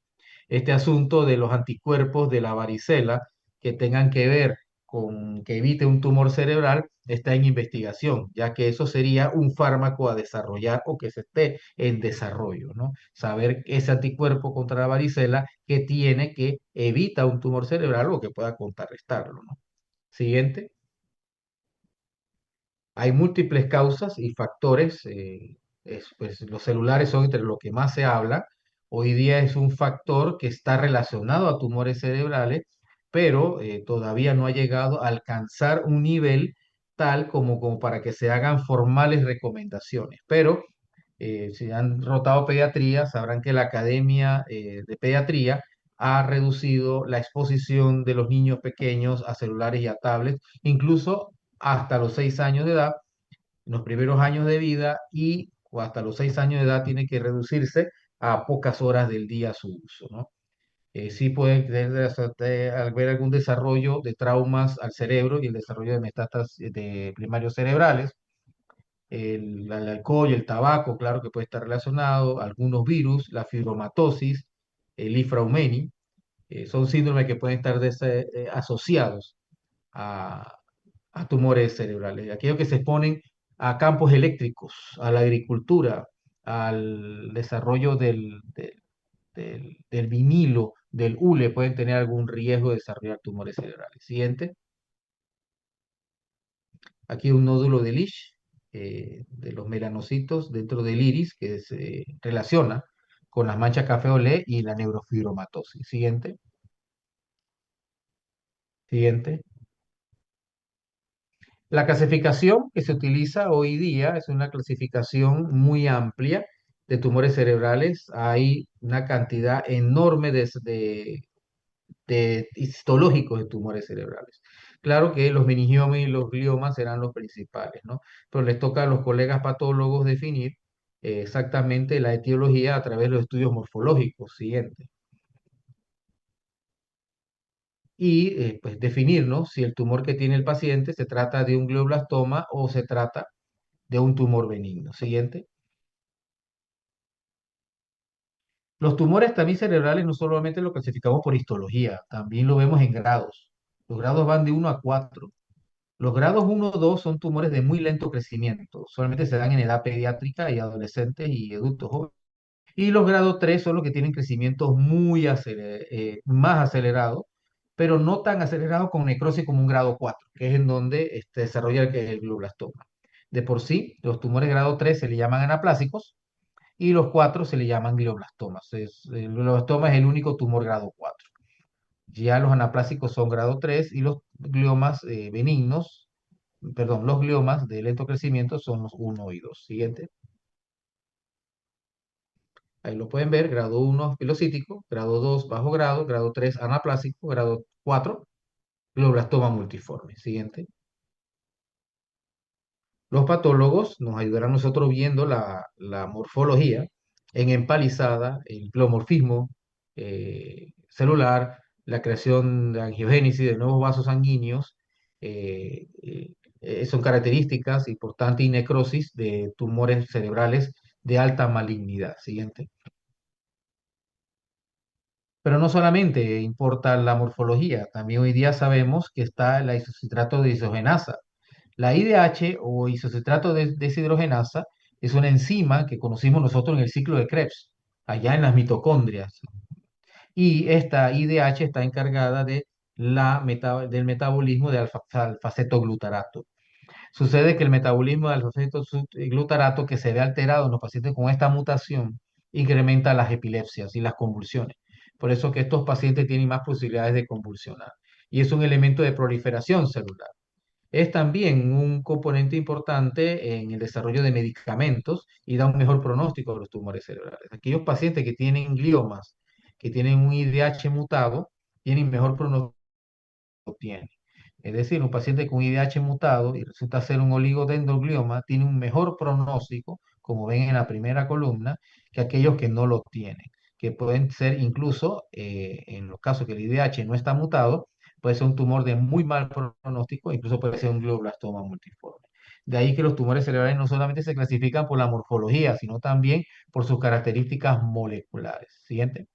Este asunto de los anticuerpos de la varicela que tengan que ver con que evite un tumor cerebral está en investigación, ya que eso sería un fármaco a desarrollar o que se esté en desarrollo, ¿no? Saber ese anticuerpo contra la varicela que tiene que evita un tumor cerebral o que pueda contrarrestarlo, ¿no? Siguiente. Hay múltiples causas y factores. Pues, los celulares son entre lo que más se habla. Hoy día es un factor que está relacionado a tumores cerebrales, pero todavía no ha llegado a alcanzar un nivel tal como para que se hagan formales recomendaciones. Pero si han rotado pediatría, sabrán que la Academia de Pediatría ha reducido la exposición de los niños pequeños a celulares y a tablets, incluso hasta los 6 años de edad, en los primeros años de vida, y o hasta los 6 años de edad tiene que reducirse a pocas horas del día su uso, ¿no? Sí pueden tener, al ver algún desarrollo de traumas al cerebro y el desarrollo de metástasis de primarios cerebrales. El alcohol y el tabaco, claro que puede estar relacionado, algunos virus, la fibromatosis, el Ifraumeni, son síndromes que pueden estar asociados a, a tumores cerebrales. Aquellos que se exponen a campos eléctricos, a la agricultura, al desarrollo del vinilo, del hule, pueden tener algún riesgo de desarrollar tumores cerebrales. Siguiente. Aquí un nódulo de Lisch, de los melanocitos dentro del iris, que se relaciona con las manchas café olé y la neurofibromatosis. Siguiente, siguiente. La clasificación que se utiliza hoy día es una clasificación muy amplia de tumores cerebrales. Hay una cantidad enorme de histológicos de tumores cerebrales. Claro que los meningiomas y los gliomas serán los principales, ¿no? Pero les toca a los colegas patólogos definir exactamente la etiología a través de los estudios morfológicos siguientes. Y pues definir, ¿no?, si el tumor que tiene el paciente se trata de un glioblastoma o se trata de un tumor benigno. Siguiente. Los tumores también cerebrales no solamente lo clasificamos por histología, también lo vemos en grados. Los grados van de 1 a 4. Los grados 1 o 2 son tumores de muy lento crecimiento, solamente se dan en edad pediátrica y adolescentes y adultos jóvenes. Y los grados 3 son los que tienen crecimientos más acelerados, pero no tan acelerados con necrosis como un grado 4, que es en donde desarrolla el glioblastoma. De por sí, los tumores grado 3 se le llaman anaplásicos y los 4 se le llaman glioblastomas. El glioblastoma es el único tumor grado 4. Ya los anaplásicos son grado 3 y los gliomas benignos, perdón, los gliomas de lento crecimiento son los 1 y 2. Siguiente. Ahí lo pueden ver, grado 1 pilocítico, grado 2 bajo grado 3 anaplásico, grado 4 glioblastoma multiforme. Siguiente. Los patólogos nos ayudarán nosotros viendo la morfología en empalizada, el pleomorfismo celular, la creación de angiogénesis de nuevos vasos sanguíneos, son características importantes y necrosis de tumores cerebrales de alta malignidad. Siguiente. Pero no solamente importa la morfología, también hoy día sabemos que está la isocitrato de isogenasa. La IDH o isocitrato de deshidrogenasa es una enzima que conocimos nosotros en el ciclo de Krebs, allá en las mitocondrias. Y esta IDH está encargada del metabolismo de alfa-cetoglutarato. Sucede que el metabolismo del glutarato que se ve alterado en los pacientes con esta mutación incrementa las epilepsias y las convulsiones. Por eso que estos pacientes tienen más posibilidades de convulsionar. Y es un elemento de proliferación celular. Es también un componente importante en el desarrollo de medicamentos y da un mejor pronóstico de los tumores cerebrales. Aquellos pacientes que tienen gliomas, que tienen un IDH mutado, tienen mejor pronóstico tiene. Es decir, un paciente con IDH mutado y resulta ser un oligodendroglioma tiene un mejor pronóstico, como ven en la primera columna, que aquellos que no lo tienen, que pueden ser incluso, en los casos que el IDH no está mutado, puede ser un tumor de muy mal pronóstico, incluso puede ser un glioblastoma multiforme. De ahí que los tumores cerebrales no solamente se clasifican por la morfología, sino también por sus características moleculares. Siguiente.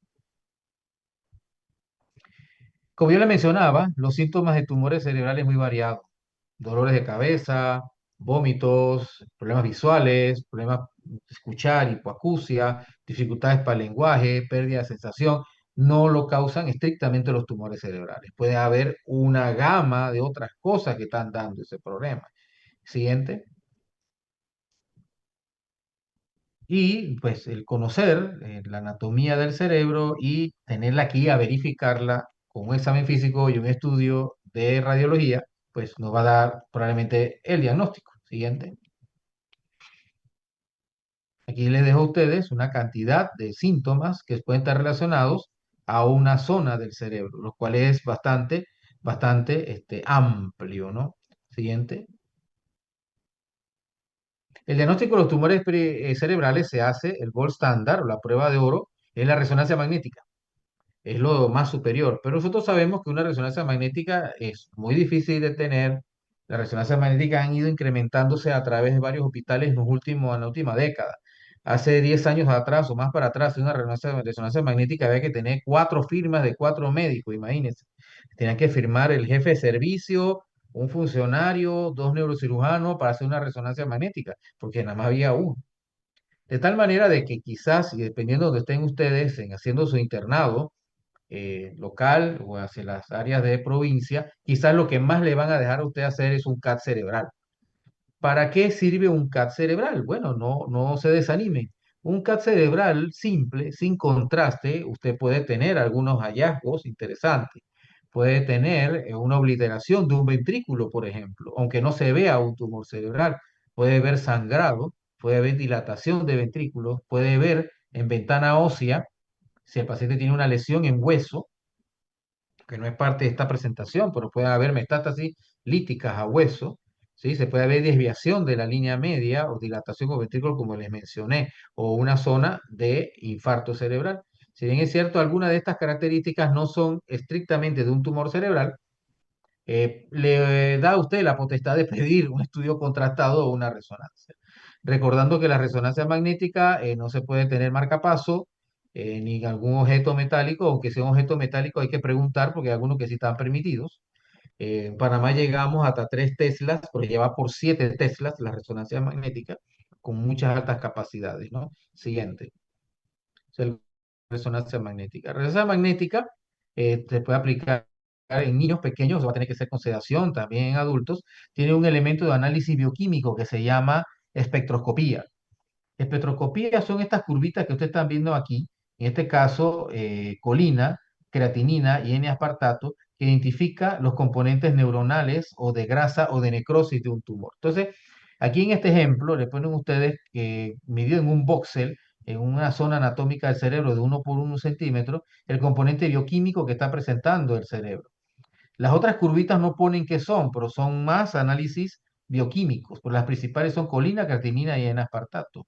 Como yo le mencionaba, los síntomas de tumores cerebrales muy variados. Dolores de cabeza, vómitos, problemas visuales, problemas de escuchar, hipoacusia, dificultades para el lenguaje, pérdida de sensación, no lo causan estrictamente los tumores cerebrales. Puede haber una gama de otras cosas que están dando ese problema. Siguiente. Y pues el conocer la anatomía del cerebro y tenerla aquí a verificarla con un examen físico y un estudio de radiología, pues nos va a dar probablemente el diagnóstico. Siguiente. Aquí les dejo a ustedes una cantidad de síntomas que pueden estar relacionados a una zona del cerebro, lo cual es bastante amplio, ¿no? Siguiente. El diagnóstico de los tumores cerebrales se hace, el gold standard o la prueba de oro, es la resonancia magnética. Es lo más superior. Pero nosotros sabemos que una resonancia magnética es muy difícil de tener. Las resonancias magnéticas han ido incrementándose a través de varios hospitales en la última década. Hace 10 años atrás o más para atrás, una resonancia magnética había que tener 4 firmas de 4 médicos, imagínense. Tenían que firmar el jefe de servicio, un funcionario, 2 neurocirujanos para hacer una resonancia magnética, porque nada más había uno. De tal manera de que quizás, y dependiendo de donde estén ustedes haciendo su internado, local o hacia las áreas de provincia, quizás lo que más le van a dejar a usted hacer es un CAT cerebral. ¿Para qué sirve un CAT cerebral? Bueno, no se desanime. Un CAT cerebral simple, sin contraste, usted puede tener algunos hallazgos interesantes. Puede tener una obliteración de un ventrículo, por ejemplo, aunque no se vea un tumor cerebral. Puede ver sangrado, puede haber dilatación de ventrículos, puede ver en ventana ósea, si el paciente tiene una lesión en hueso, que no es parte de esta presentación, pero puede haber metástasis líticas a hueso, ¿sí? Se puede haber desviación de la línea media o dilatación con ventrículo, como les mencioné, o una zona de infarto cerebral. Si bien es cierto, algunas de estas características no son estrictamente de un tumor cerebral, le da a usted la potestad de pedir un estudio contrastado o una resonancia. Recordando que la resonancia magnética no se puede tener marcapaso ni algún objeto metálico, aunque sea un objeto metálico hay que preguntar porque hay algunos que sí están permitidos. En Panamá llegamos hasta 3 teslas, pero lleva por 7 teslas la resonancia magnética con muchas altas capacidades, ¿no? Siguiente. Es el resonancia magnética. La resonancia magnética se puede aplicar en niños pequeños, va a tener que ser con sedación, también en adultos. Tiene un elemento de análisis bioquímico que se llama espectroscopía. Espectroscopía son estas curvitas que ustedes están viendo aquí, en este caso, colina, creatinina y N-aspartato, que identifica los componentes neuronales o de grasa o de necrosis de un tumor. Entonces, aquí en este ejemplo le ponen ustedes medido en un voxel, en una zona anatómica del cerebro de 1 por 1 centímetro, el componente bioquímico que está presentando el cerebro. Las otras curvitas no ponen qué son, pero son más análisis bioquímicos, pues las principales son colina, creatinina y N-aspartato.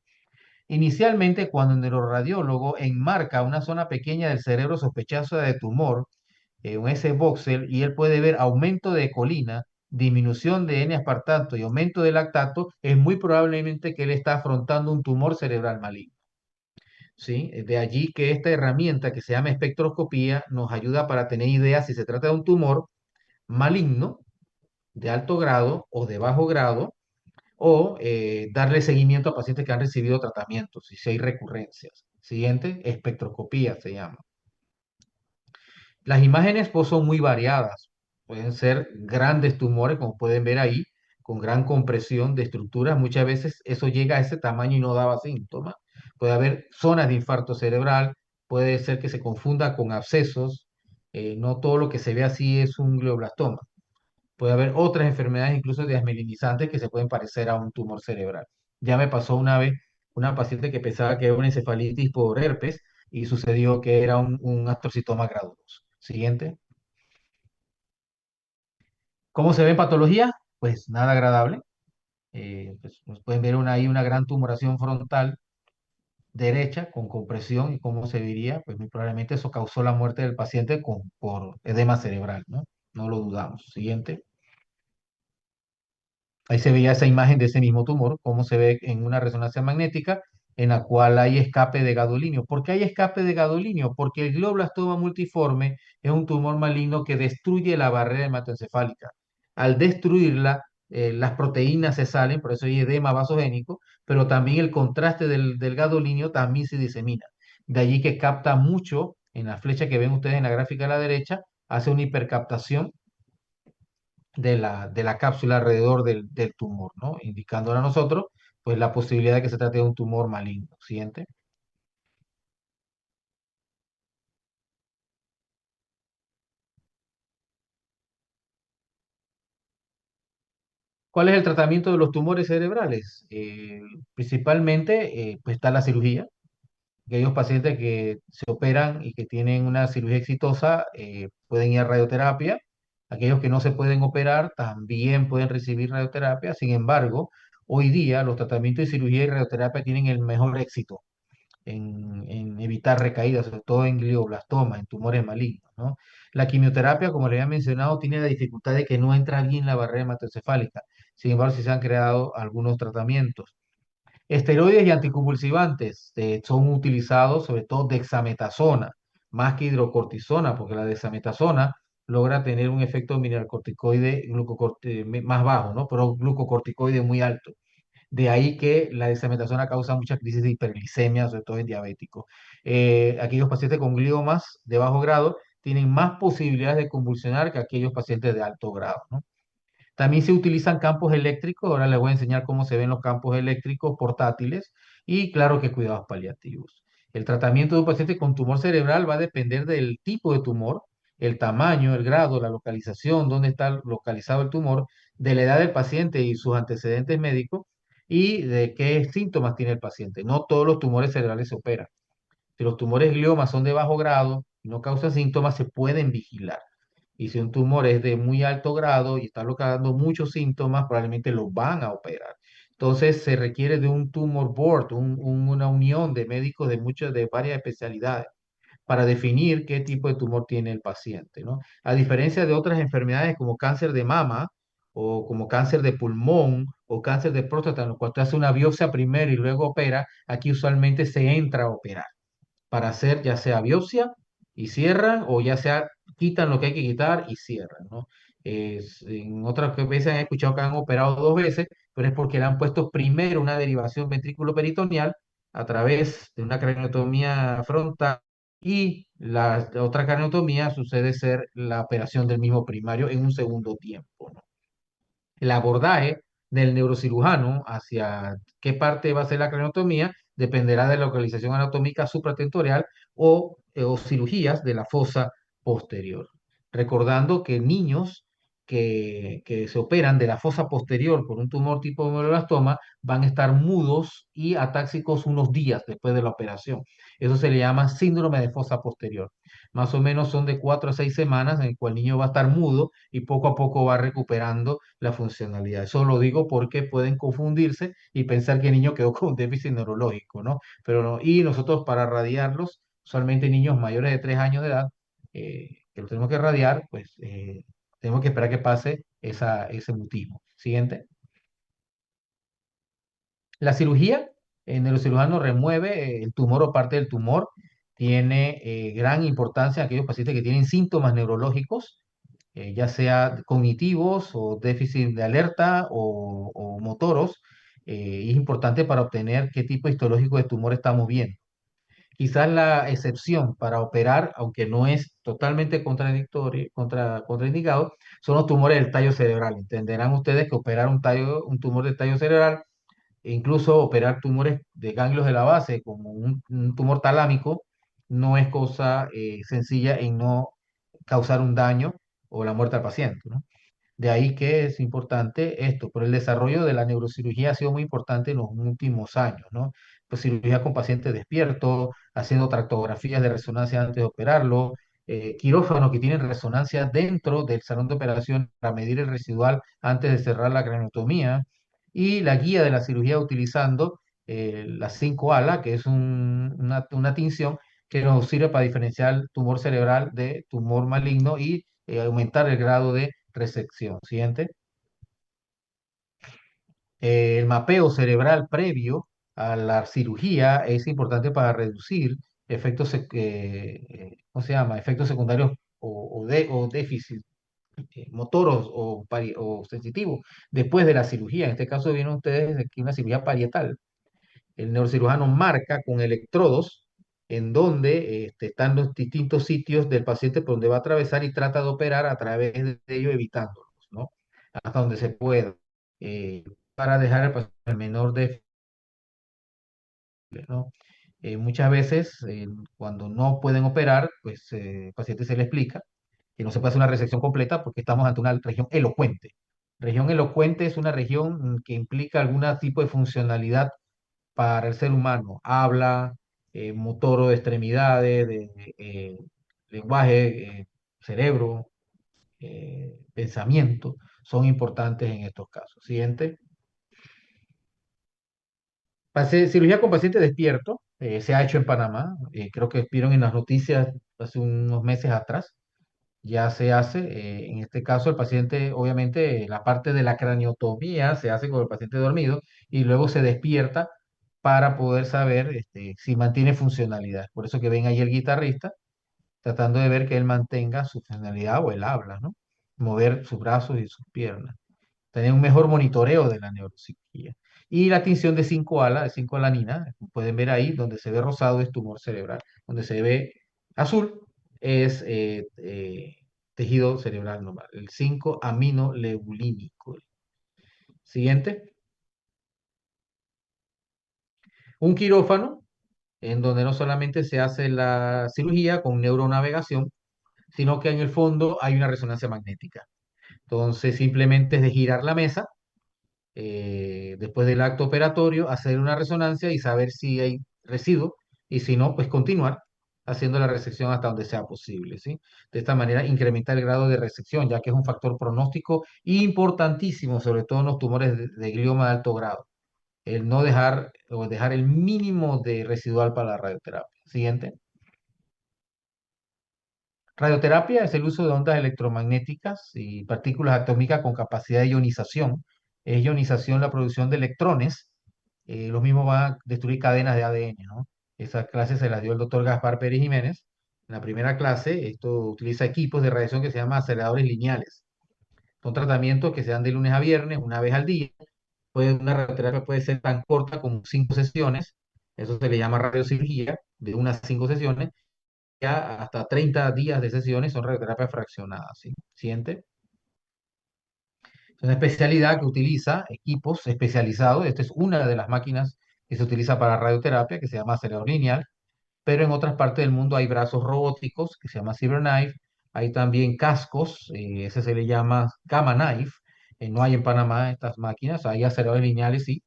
Inicialmente, cuando el neuroradiólogo enmarca una zona pequeña del cerebro sospechosa de tumor, un S-voxel, y él puede ver aumento de colina, disminución de N-aspartato y aumento de lactato, es muy probablemente que él está afrontando un tumor cerebral maligno. ¿Sí? De allí que esta herramienta que se llama espectroscopía nos ayuda para tener ideas si se trata de un tumor maligno, de alto grado o de bajo grado, o darle seguimiento a pacientes que han recibido tratamientos, si hay recurrencias. Siguiente, espectroscopía se llama. Las imágenes pues, son muy variadas. Pueden ser grandes tumores, como pueden ver ahí, con gran compresión de estructuras. Muchas veces eso llega a ese tamaño y no daba síntomas. Puede haber zonas de infarto cerebral, puede ser que se confunda con abscesos. No todo lo que se ve así es un glioblastoma. Puede haber otras enfermedades, incluso desmelinizantes, que se pueden parecer a un tumor cerebral. Ya me pasó una vez una paciente que pensaba que era una encefalitis por herpes y sucedió que era un astrocitoma graduloso. Siguiente. ¿Cómo se ve en patología? Pues nada agradable. Pues pueden ver ahí una gran tumoración frontal derecha con compresión y cómo se diría, pues muy probablemente eso causó la muerte del paciente por edema cerebral, ¿no? No lo dudamos. Siguiente. Ahí se veía esa imagen de ese mismo tumor, cómo se ve en una resonancia magnética en la cual hay escape de gadolinio. ¿Por qué hay escape de gadolinio? Porque el glioblastoma multiforme es un tumor maligno que destruye la barrera hematoencefálica. Al destruirla, las proteínas se salen, por eso hay edema vasogénico, pero también el contraste del gadolinio también se disemina. De allí que capta mucho, en la flecha que ven ustedes en la gráfica a la derecha, hace una hipercaptación de la cápsula alrededor del tumor, ¿no? Indicándole a nosotros, pues, la posibilidad de que se trate de un tumor maligno. Siguiente. ¿Cuál es el tratamiento de los tumores cerebrales? Principalmente, pues está la cirugía. Aquellos pacientes que se operan y que tienen una cirugía exitosa pueden ir a radioterapia. Aquellos que no se pueden operar también pueden recibir radioterapia. Sin embargo, hoy día los tratamientos de cirugía y radioterapia tienen el mejor éxito en evitar recaídas, sobre todo en glioblastoma, en tumores malignos, ¿no? La quimioterapia, como le había mencionado, tiene la dificultad de que no entra bien la barrera hematoencefálica. Sin embargo, sí se han creado algunos tratamientos. Esteroides y anticonvulsivantes son utilizados sobre todo dexametasona, más que hidrocortisona, porque la dexametasona logra tener un efecto mineralocorticoide más bajo, ¿no? Pero glucocorticoide muy alto. De ahí que la dexametasona causa muchas crisis de hiperglicemia, sobre todo en diabéticos. Aquellos pacientes con gliomas de bajo grado tienen más posibilidades de convulsionar que aquellos pacientes de alto grado, ¿no? También se utilizan campos eléctricos, ahora les voy a enseñar cómo se ven los campos eléctricos portátiles y claro que cuidados paliativos. El tratamiento de un paciente con tumor cerebral va a depender del tipo de tumor, el tamaño, el grado, la localización, dónde está localizado el tumor, de la edad del paciente y sus antecedentes médicos y de qué síntomas tiene el paciente. No todos los tumores cerebrales se operan. Si los tumores gliomas son de bajo grado y no causan síntomas, se pueden vigilar. Y si un tumor es de muy alto grado y está localizando muchos síntomas, probablemente lo van a operar. Entonces se requiere de un tumor board, una unión de médicos de varias especialidades para definir qué tipo de tumor tiene el paciente, ¿no? A diferencia de otras enfermedades como cáncer de mama o como cáncer de pulmón o cáncer de próstata, en lo cual te hace una biopsia primero y luego opera, aquí usualmente se entra a operar para hacer ya sea biopsia y cierran o ya sea quitan lo que hay que quitar y cierran, ¿no? En otras veces han escuchado que han operado dos veces, pero es porque le han puesto primero una derivación ventrículo-peritoneal a través de una craniotomía frontal y la otra craniotomía sucede ser la operación del mismo primario en un segundo tiempo, ¿no? El abordaje del neurocirujano hacia qué parte va a ser la craniotomía dependerá de la localización anatómica supratentorial o cirugías de la fosa posterior. Recordando que niños que se operan de la fosa posterior por un tumor tipo neuroblastoma van a estar mudos y atáxicos unos días después de la operación. Eso se le llama síndrome de fosa posterior. Más o menos son de 4 a 6 semanas en el cual el niño va a estar mudo y poco a poco va recuperando la funcionalidad. Eso lo digo porque pueden confundirse y pensar que el niño quedó con un déficit neurológico, ¿no? Pero no, y nosotros para radiarlos, usualmente niños mayores de 3 años de edad, que los tenemos que radiar, pues tenemos que esperar que pase ese mutismo. Siguiente. La cirugía, el neurocirujano remueve el tumor o parte del tumor. Tiene gran importancia en aquellos pacientes que tienen síntomas neurológicos, ya sea cognitivos o déficit de alerta o motoros. Y es importante para obtener qué tipo histológico de tumor estamos viendo. Quizás la excepción para operar, aunque no es totalmente contradictorio, contraindicado, son los tumores del tallo cerebral. Entenderán ustedes que operar un tumor del tallo cerebral e incluso operar tumores de ganglios de la base, como un tumor talámico, no es cosa sencilla en no causar un daño o la muerte al paciente, ¿no? De ahí que es importante esto, pero el desarrollo de la neurocirugía ha sido muy importante en los últimos años, ¿no? Pues cirugía con pacientes despiertos, haciendo tractografías de resonancia antes de operarlo, quirófanos que tienen resonancia dentro del salón de operación para medir el residual antes de cerrar la craniotomía, y la guía de la cirugía utilizando la 5-ALA, que es una tinción que nos sirve para diferenciar el tumor cerebral de tumor maligno y aumentar el grado de resección. Siguiente. El mapeo cerebral previo a la cirugía es importante para reducir ¿cómo se llama? Efectos secundarios o déficit motoros o sensitivos después de la cirugía. En este caso vienen ustedes aquí una cirugía parietal. El neurocirujano marca con electrodos en donde están los distintos sitios del paciente por donde va a atravesar y trata de operar a través de ellos evitándolos, ¿no? Hasta donde se pueda, para dejar al paciente el menor déficit, ¿no? Muchas veces, cuando no pueden operar, pues al paciente se le explica que no se puede hacer una resección completa porque estamos ante una región elocuente. Región elocuente es una región que implica algún tipo de funcionalidad para el ser humano. Habla, motor de extremidades, de lenguaje, cerebro, pensamiento, son importantes en estos casos. Siguiente. Cirugía con paciente despierto, se ha hecho en Panamá, creo que vieron en las noticias hace unos meses atrás, ya se hace, en este caso el paciente, obviamente la parte de la craniotomía se hace con el paciente dormido y luego se despierta para poder saber si mantiene funcionalidad. Por eso que ven ahí el guitarrista tratando de ver que él mantenga su funcionalidad o el habla, ¿no? Mover sus brazos y sus piernas, tener un mejor monitoreo de la neurocirugía. Y la tinción de 5-ALA, de 5-alanina, pueden ver ahí, donde se ve rosado es tumor cerebral, donde se ve azul es tejido cerebral normal, el 5-aminoleucínico. Siguiente, un quirófano, en donde no solamente se hace la cirugía con neuronavegación, sino que en el fondo hay una resonancia magnética. Entonces, simplemente es de girar la mesa después del acto operatorio, hacer una resonancia y saber si hay residuo y si no, pues continuar haciendo la resección hasta donde sea posible, ¿sí? De esta manera incrementar el grado de resección, ya que es un factor pronóstico importantísimo, sobre todo en los tumores de glioma de alto grado. El no dejar o dejar el mínimo de residual para la radioterapia. Siguiente. Radioterapia es el uso de ondas electromagnéticas y partículas atómicas con capacidad de ionización. Es ionización la producción de electrones. Los mismos van a destruir cadenas de ADN, ¿no? Esa clase se la dio el doctor Gaspar Pérez Jiménez. En la primera clase, esto utiliza equipos de radiación que se llaman aceleradores lineales. Son tratamientos que se dan de lunes a viernes, una vez al día. Una radioterapia puede ser tan corta como 5 sesiones. Eso se le llama radiocirugía, de unas 5 sesiones ya hasta 30 días de sesiones son radioterapias fraccionadas, ¿sí? Siguiente. Es una especialidad que utiliza equipos especializados. Esta es una de las máquinas que se utiliza para radioterapia, que se llama acelerador lineal, pero en otras partes del mundo hay brazos robóticos, que se llama CyberKnife. Hay también cascos, ese se le llama Gamma Knife. No hay en Panamá estas máquinas, hay aceleradores lineales, sí,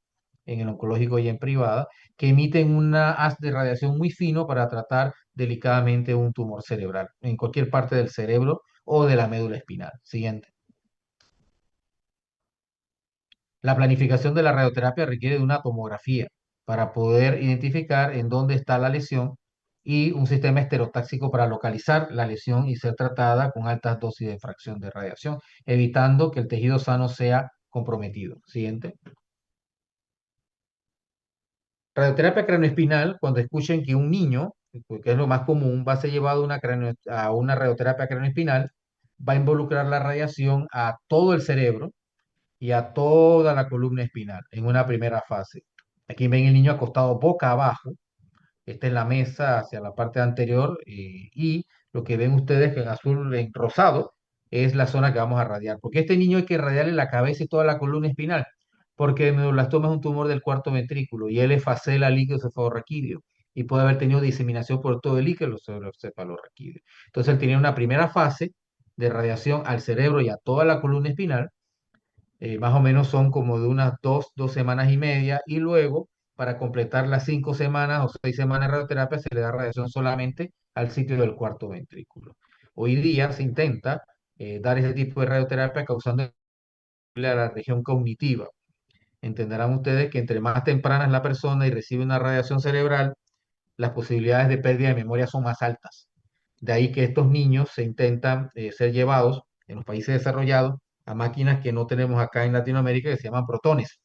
en el oncológico y en privada, que emiten una haz de radiación muy fino para tratar delicadamente un tumor cerebral en cualquier parte del cerebro o de la médula espinal. Siguiente. La planificación de la radioterapia requiere de una tomografía para poder identificar en dónde está la lesión y un sistema estereotáxico para localizar la lesión y ser tratada con altas dosis de fracción de radiación, evitando que el tejido sano sea comprometido. Siguiente. Radioterapia craneoespinal, cuando escuchen que un niño, que es lo más común, va a ser llevado a a una radioterapia craneoespinal, va a involucrar la radiación a todo el cerebro y a toda la columna espinal en una primera fase. Aquí ven el niño acostado boca abajo. Esta es la mesa hacia la parte anterior y lo que ven ustedes que en azul, en rosado, es la zona que vamos a radiar. Porque este niño hay que radiarle la cabeza y toda la columna espinal, porque el medulastoma es un tumor del cuarto ventrículo y él es facela líquido cefalorraquídeo y puede haber tenido diseminación por todo el líquido cefalorraquídeo. Entonces él tenía una primera fase de radiación al cerebro y a toda la columna espinal, más o menos son como de unas dos semanas y media, y luego, para completar las 5 semanas o 6 semanas de radioterapia, se le da radiación solamente al sitio del cuarto ventrículo. Hoy día se intenta dar ese tipo de radioterapia causando a la región cognitiva. Entenderán ustedes que entre más temprana es la persona y recibe una radiación cerebral, las posibilidades de pérdida de memoria son más altas. De ahí que estos niños se intentan ser llevados en los países desarrollados a máquinas que no tenemos acá en Latinoamérica que se llaman protones,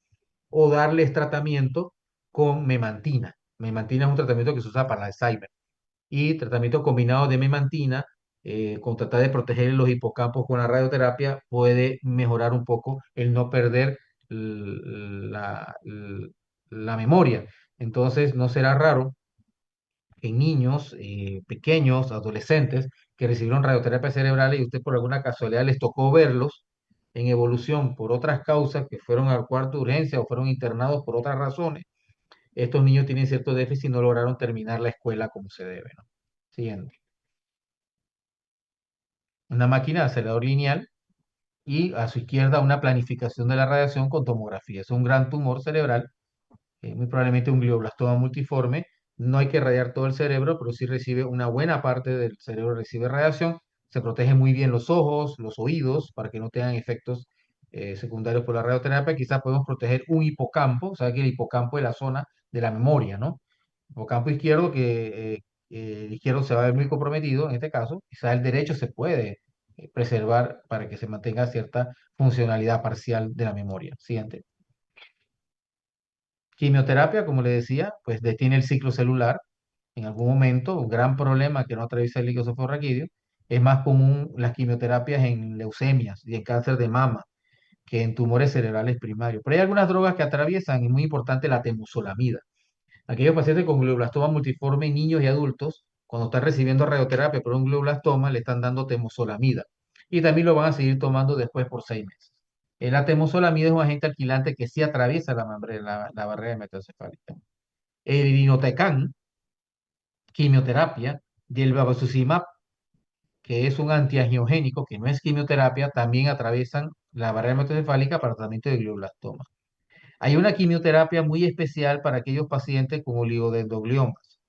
o darles tratamiento con memantina. Memantina es un tratamiento que se usa para el Alzheimer y tratamiento combinado de memantina con tratar de proteger los hipocampos con la radioterapia puede mejorar un poco el no perder la memoria. Entonces, no será raro en niños pequeños, adolescentes, que recibieron radioterapia cerebral y usted por alguna casualidad les tocó verlos en evolución por otras causas que fueron al cuarto de urgencia o fueron internados por otras razones. Estos niños tienen cierto déficit y no lograron terminar la escuela como se debe, ¿no? Siguiente. Una máquina de acelerador lineal y a su izquierda una planificación de la radiación con tomografía. Es un gran tumor cerebral, muy probablemente un glioblastoma multiforme. No hay que radiar todo el cerebro, pero sí recibe una buena parte del cerebro, recibe radiación. Se protege muy bien los ojos, los oídos, para que no tengan efectos secundarios por la radioterapia. Quizás podemos proteger un hipocampo, o sea que el hipocampo es la zona de la memoria, ¿no? Hipocampo izquierdo, que el izquierdo se va a ver muy comprometido en este caso. Quizás el derecho se puede preservar para que se mantenga cierta funcionalidad parcial de la memoria. Siguiente. Quimioterapia, como le decía, pues detiene el ciclo celular. En algún momento, un gran problema que no atraviesa el líquido cefalorraquídeo, es más común las quimioterapias en leucemias y en cáncer de mama que en tumores cerebrales primarios. Pero hay algunas drogas que atraviesan, y muy importante la temozolomida. Aquellos pacientes con glioblastoma multiforme, niños y adultos, cuando están recibiendo radioterapia por un glioblastoma, le están dando temozolomida. Y también lo van a seguir tomando después por 6 meses. La temozolomida es un agente alquilante que sí atraviesa la barrera hematoencefálica. El irinotecan, quimioterapia, y el bevacizumab, que es un antiangiogénico, que no es quimioterapia, también atraviesan la barrera hematoencefálica para tratamiento de glioblastoma. Hay una quimioterapia muy especial para aquellos pacientes con oligodendrogliomas,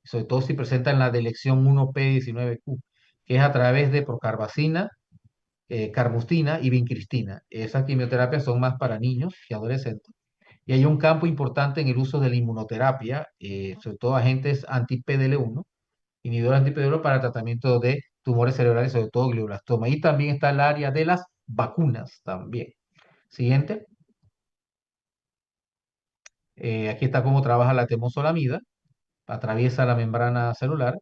sobre todo si presentan la delección 1p19q, que es a través de procarbazina, carmustina y vincristina. Esas quimioterapias son más para niños y adolescentes. Y hay un campo importante en el uso de la inmunoterapia, sobre todo agentes anti-PDL1, inhibidores anti-PDL1 para el tratamiento de tumores cerebrales, sobre todo glioblastoma. Y también está el área de las vacunas también. Siguiente. Aquí está cómo trabaja la temozolomida. Atraviesa la membrana celular,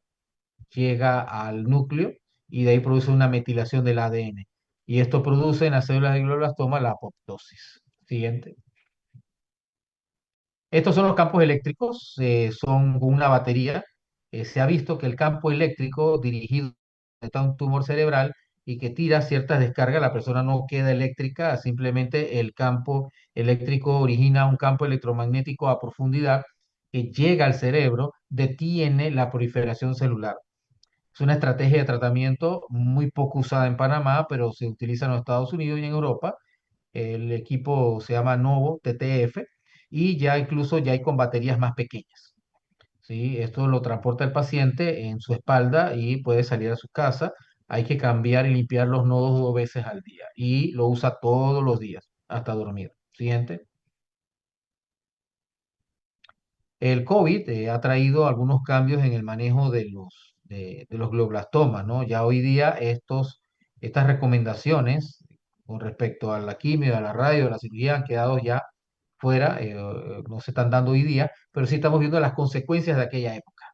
llega al núcleo y de ahí produce una metilación del ADN. Y esto produce en las células de glioblastoma la apoptosis. Siguiente. Estos son los campos eléctricos, son una batería. Se ha visto que el campo eléctrico dirigido a un tumor cerebral y que tira ciertas descargas, la persona no queda eléctrica, simplemente el campo eléctrico origina un campo electromagnético a profundidad que llega al cerebro, detiene la proliferación celular. Es una estrategia de tratamiento muy poco usada en Panamá, pero se utiliza en los Estados Unidos y en Europa. El equipo se llama Novo TTF y ya incluso ya hay con baterías más pequeñas. ¿sí? Esto lo transporta el paciente en su espalda y puede salir a su casa. Hay que cambiar y limpiar los nodos 2 veces al día y lo usa todos los días hasta dormir. Siguiente. El COVID ha traído algunos cambios en el manejo de los glioblastomas, ¿no? Ya hoy día estas recomendaciones con respecto a la quimio, a la radio, a la cirugía han quedado ya fuera, no se están dando hoy día, pero sí estamos viendo las consecuencias de aquella época.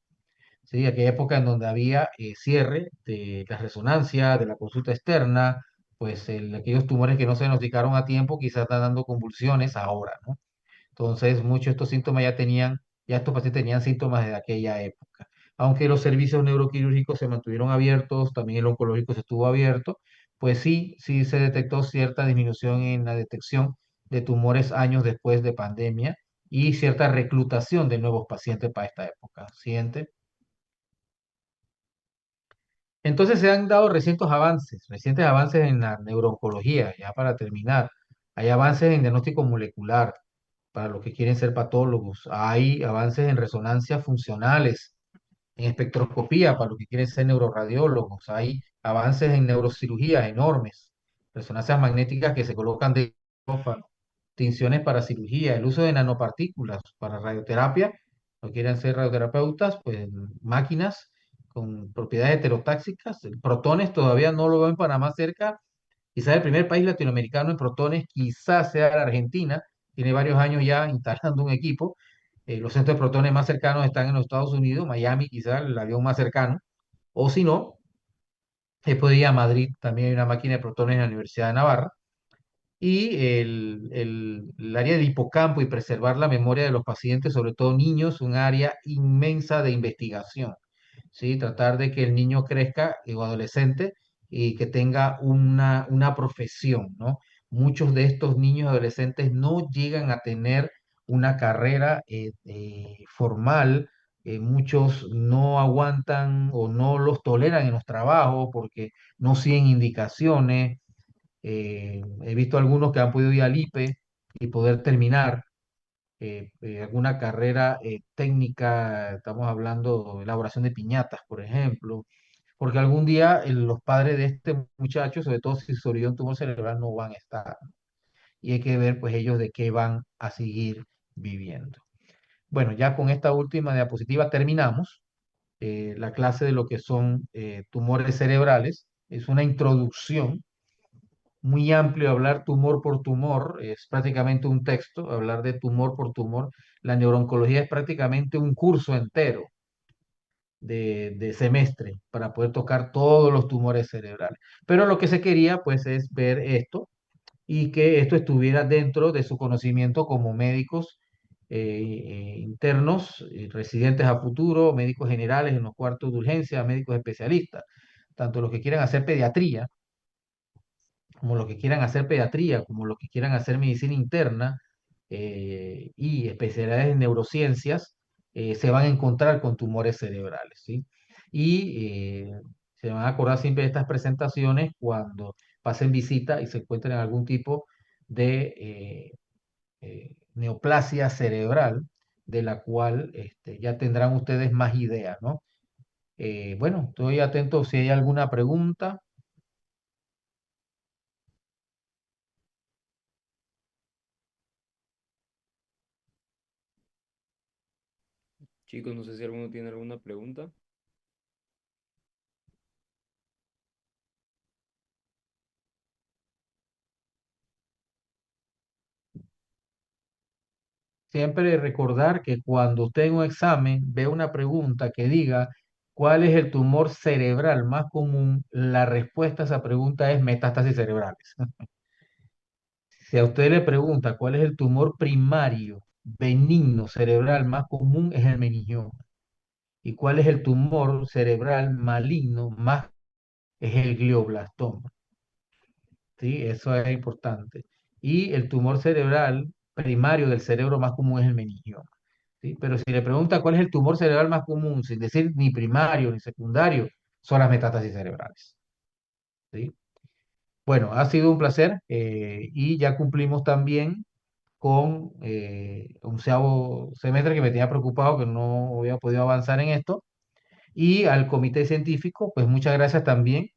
¿Sí? Aquella época en donde había cierre de la resonancia, de la consulta externa, pues aquellos tumores que no se diagnosticaron a tiempo quizás están dando convulsiones ahora, ¿no? Entonces, muchos de estos síntomas ya estos pacientes tenían síntomas de aquella época. Aunque los servicios neuroquirúrgicos se mantuvieron abiertos, también el oncológico se estuvo abierto, pues sí se detectó cierta disminución en la detección de tumores años después de pandemia y cierta reclutación de nuevos pacientes para esta época. Siguiente. Entonces se han dado recientes avances en la neurooncología, ya para terminar. Hay avances en diagnóstico molecular para los que quieren ser patólogos. Hay avances en resonancias funcionales, en espectroscopía para los que quieren ser neuroradiólogos. Hay avances en neurocirugías enormes, resonancias magnéticas que se colocan de quirófano, tinciones para cirugía, el uso de nanopartículas para radioterapia. No quieren ser radioterapeutas, pues máquinas con propiedades heterotáxicas. Protones todavía no lo veo en Panamá cerca. Quizás el primer país latinoamericano en protones, quizás sea la Argentina. Tiene varios años ya instalando un equipo. Los centros de protones más cercanos están en los Estados Unidos, Miami, quizás el avión más cercano. O si no, se puede ir a Madrid, también hay una máquina de protones en la Universidad de Navarra. Y el área del hipocampo y preservar la memoria de los pacientes, sobre todo niños, un área inmensa de investigación. ¿Sí? Tratar de que el niño crezca o adolescente y que tenga una profesión, ¿no? Muchos de estos niños y adolescentes no llegan a tener una carrera formal, muchos no aguantan o no los toleran en los trabajos porque no siguen indicaciones. He visto algunos que han podido ir al IPE y poder terminar alguna carrera técnica, estamos hablando de elaboración de piñatas, por ejemplo, porque algún día los padres de este muchacho, sobre todo si sobrevivió un tumor cerebral, no van a estar. Y hay que ver, pues, ellos de qué van a seguir viviendo. Bueno, ya con esta última diapositiva terminamos la clase de lo que son tumores cerebrales. Es una introducción muy amplio hablar tumor por tumor, es prácticamente un texto, hablar de tumor por tumor. La neurooncología es prácticamente un curso entero de semestre para poder tocar todos los tumores cerebrales. Pero lo que se quería, pues, es ver esto y que esto estuviera dentro de su conocimiento como médicos internos, residentes a futuro, médicos generales en los cuartos de urgencia, médicos especialistas, tanto los que quieran hacer pediatría como los que quieran hacer pediatría, como los que quieran hacer medicina interna y especialidades en neurociencias, se van a encontrar con tumores cerebrales, ¿sí? Y se van a acordar siempre de estas presentaciones cuando pasen visita y se encuentren algún tipo de neoplasia cerebral, de la cual ya tendrán ustedes más ideas, ¿no? Bueno, estoy atento si hay alguna pregunta. Chicos, no sé si alguno tiene alguna pregunta. Siempre recordar que cuando usted en un examen ve una pregunta que diga ¿cuál es el tumor cerebral más común? La respuesta a esa pregunta es metástasis cerebrales. Si a usted le pregunta cuál es el tumor primario benigno cerebral más común, es el meningioma. ¿Y cuál es el tumor cerebral maligno más? Es el glioblastoma. ¿Sí? Eso es importante. Y el tumor cerebral primario del cerebro más común es el meningioma. ¿Sí? Pero si le pregunta cuál es el tumor cerebral más común, sin decir ni primario ni secundario, son las metástasis cerebrales. ¿Sí? Bueno, ha sido un placer y ya cumplimos también con onceavo semestre que me tenía preocupado que no había podido avanzar en esto. Y al comité científico, pues muchas gracias también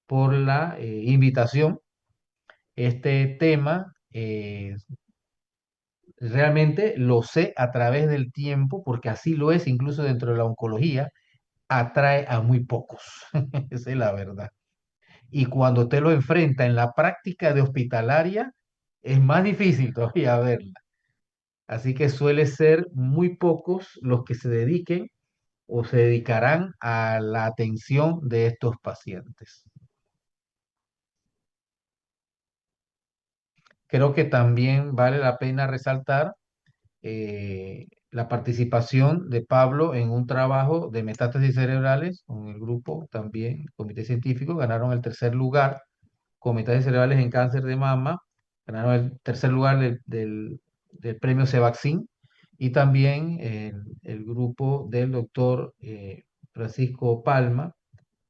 por la invitación. Este tema realmente lo sé a través del tiempo, porque así lo es incluso dentro de la oncología, atrae a muy pocos. Esa es la verdad. Y cuando usted lo enfrenta en la práctica de hospitalaria, es más difícil todavía verla. Así que suele ser muy pocos los que se dediquen o se dedicarán a la atención de estos pacientes. Creo que también vale la pena resaltar la participación de Pablo en un trabajo de metástasis cerebrales con el grupo también, comité científico, ganaron el tercer lugar con metástasis cerebrales en cáncer de mama, ganaron el tercer lugar del premio Cevaxin y también el grupo del doctor Francisco Palma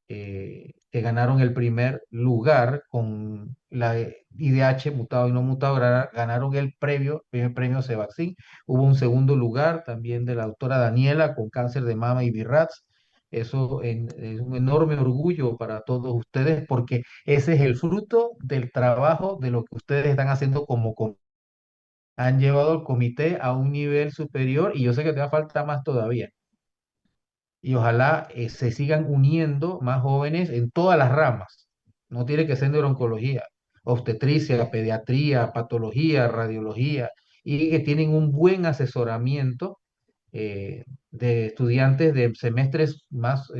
que ganaron el primer lugar con la IDH mutado y no mutado, ganaron el primer premio Cevaxin. Hubo un segundo lugar también de la doctora Daniela con cáncer de mama y BIRATS. Eso es un enorme orgullo para todos ustedes porque ese es el fruto del trabajo de lo que ustedes están haciendo han llevado al comité a un nivel superior y yo sé que te va a falta más todavía y ojalá se sigan uniendo más jóvenes en todas las ramas. No tiene que ser neurooncología, obstetricia, pediatría, patología, radiología, y que tienen un buen asesoramiento de estudiantes de semestres más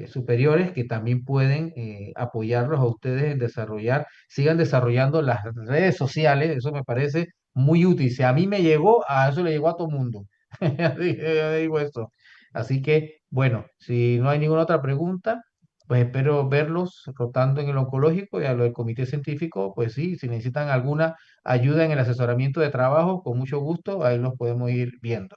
superiores que también pueden apoyarlos a ustedes en desarrollar, sigan desarrollando las redes sociales, eso me parece muy útil. Si a mí me llegó, a eso le llegó a todo mundo. Así que yo digo eso. Así que, bueno, si no hay ninguna otra pregunta, pues espero verlos rotando en el oncológico y a lo del comité científico, pues sí, si necesitan alguna ayuda en el asesoramiento de trabajo, con mucho gusto, ahí los podemos ir viendo.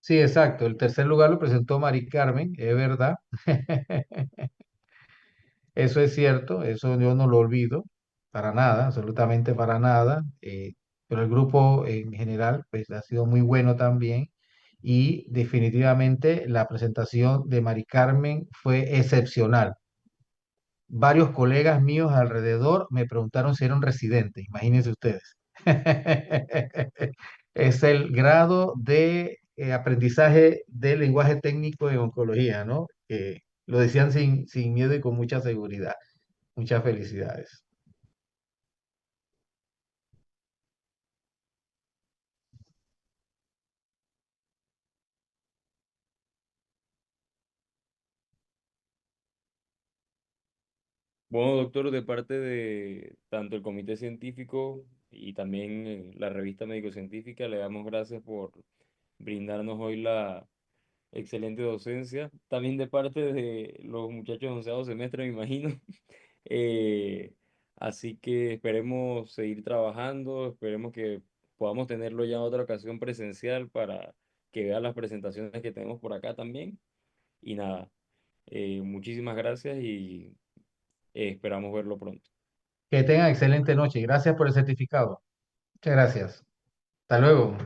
Sí, exacto. El tercer lugar lo presentó Mari Carmen, es verdad. Eso es cierto, eso yo no lo olvido, para nada, absolutamente para nada. Pero el grupo en general, pues ha sido muy bueno también. Y definitivamente la presentación de Mari Carmen fue excepcional. Varios colegas míos alrededor me preguntaron si era un residente, imagínense ustedes. Es el grado de aprendizaje del lenguaje técnico en oncología, ¿no? Lo decían sin miedo y con mucha seguridad. Muchas felicidades. Bueno, doctor, de parte de tanto el comité científico y también la revista médico-científica, le damos gracias por brindarnos hoy la excelente docencia. También de parte de los muchachos de onceavo semestre, me imagino. Eh, Así que esperemos seguir trabajando, esperemos que podamos tenerlo ya en otra ocasión presencial para que vean las presentaciones que tenemos por acá también. Y nada, muchísimas gracias y esperamos verlo pronto. Que tengan excelente noche. Gracias por el certificado. Muchas gracias. Hasta luego.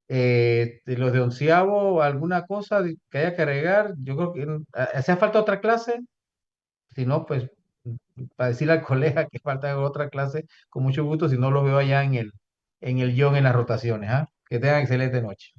De los de onceavo, alguna cosa que haya que agregar, yo creo que hacía falta otra clase. Si no, pues para decirle al colega que falta otra clase, con mucho gusto, si no lo veo allá en el guión en las rotaciones, ¿ah? Que tengan excelente noche.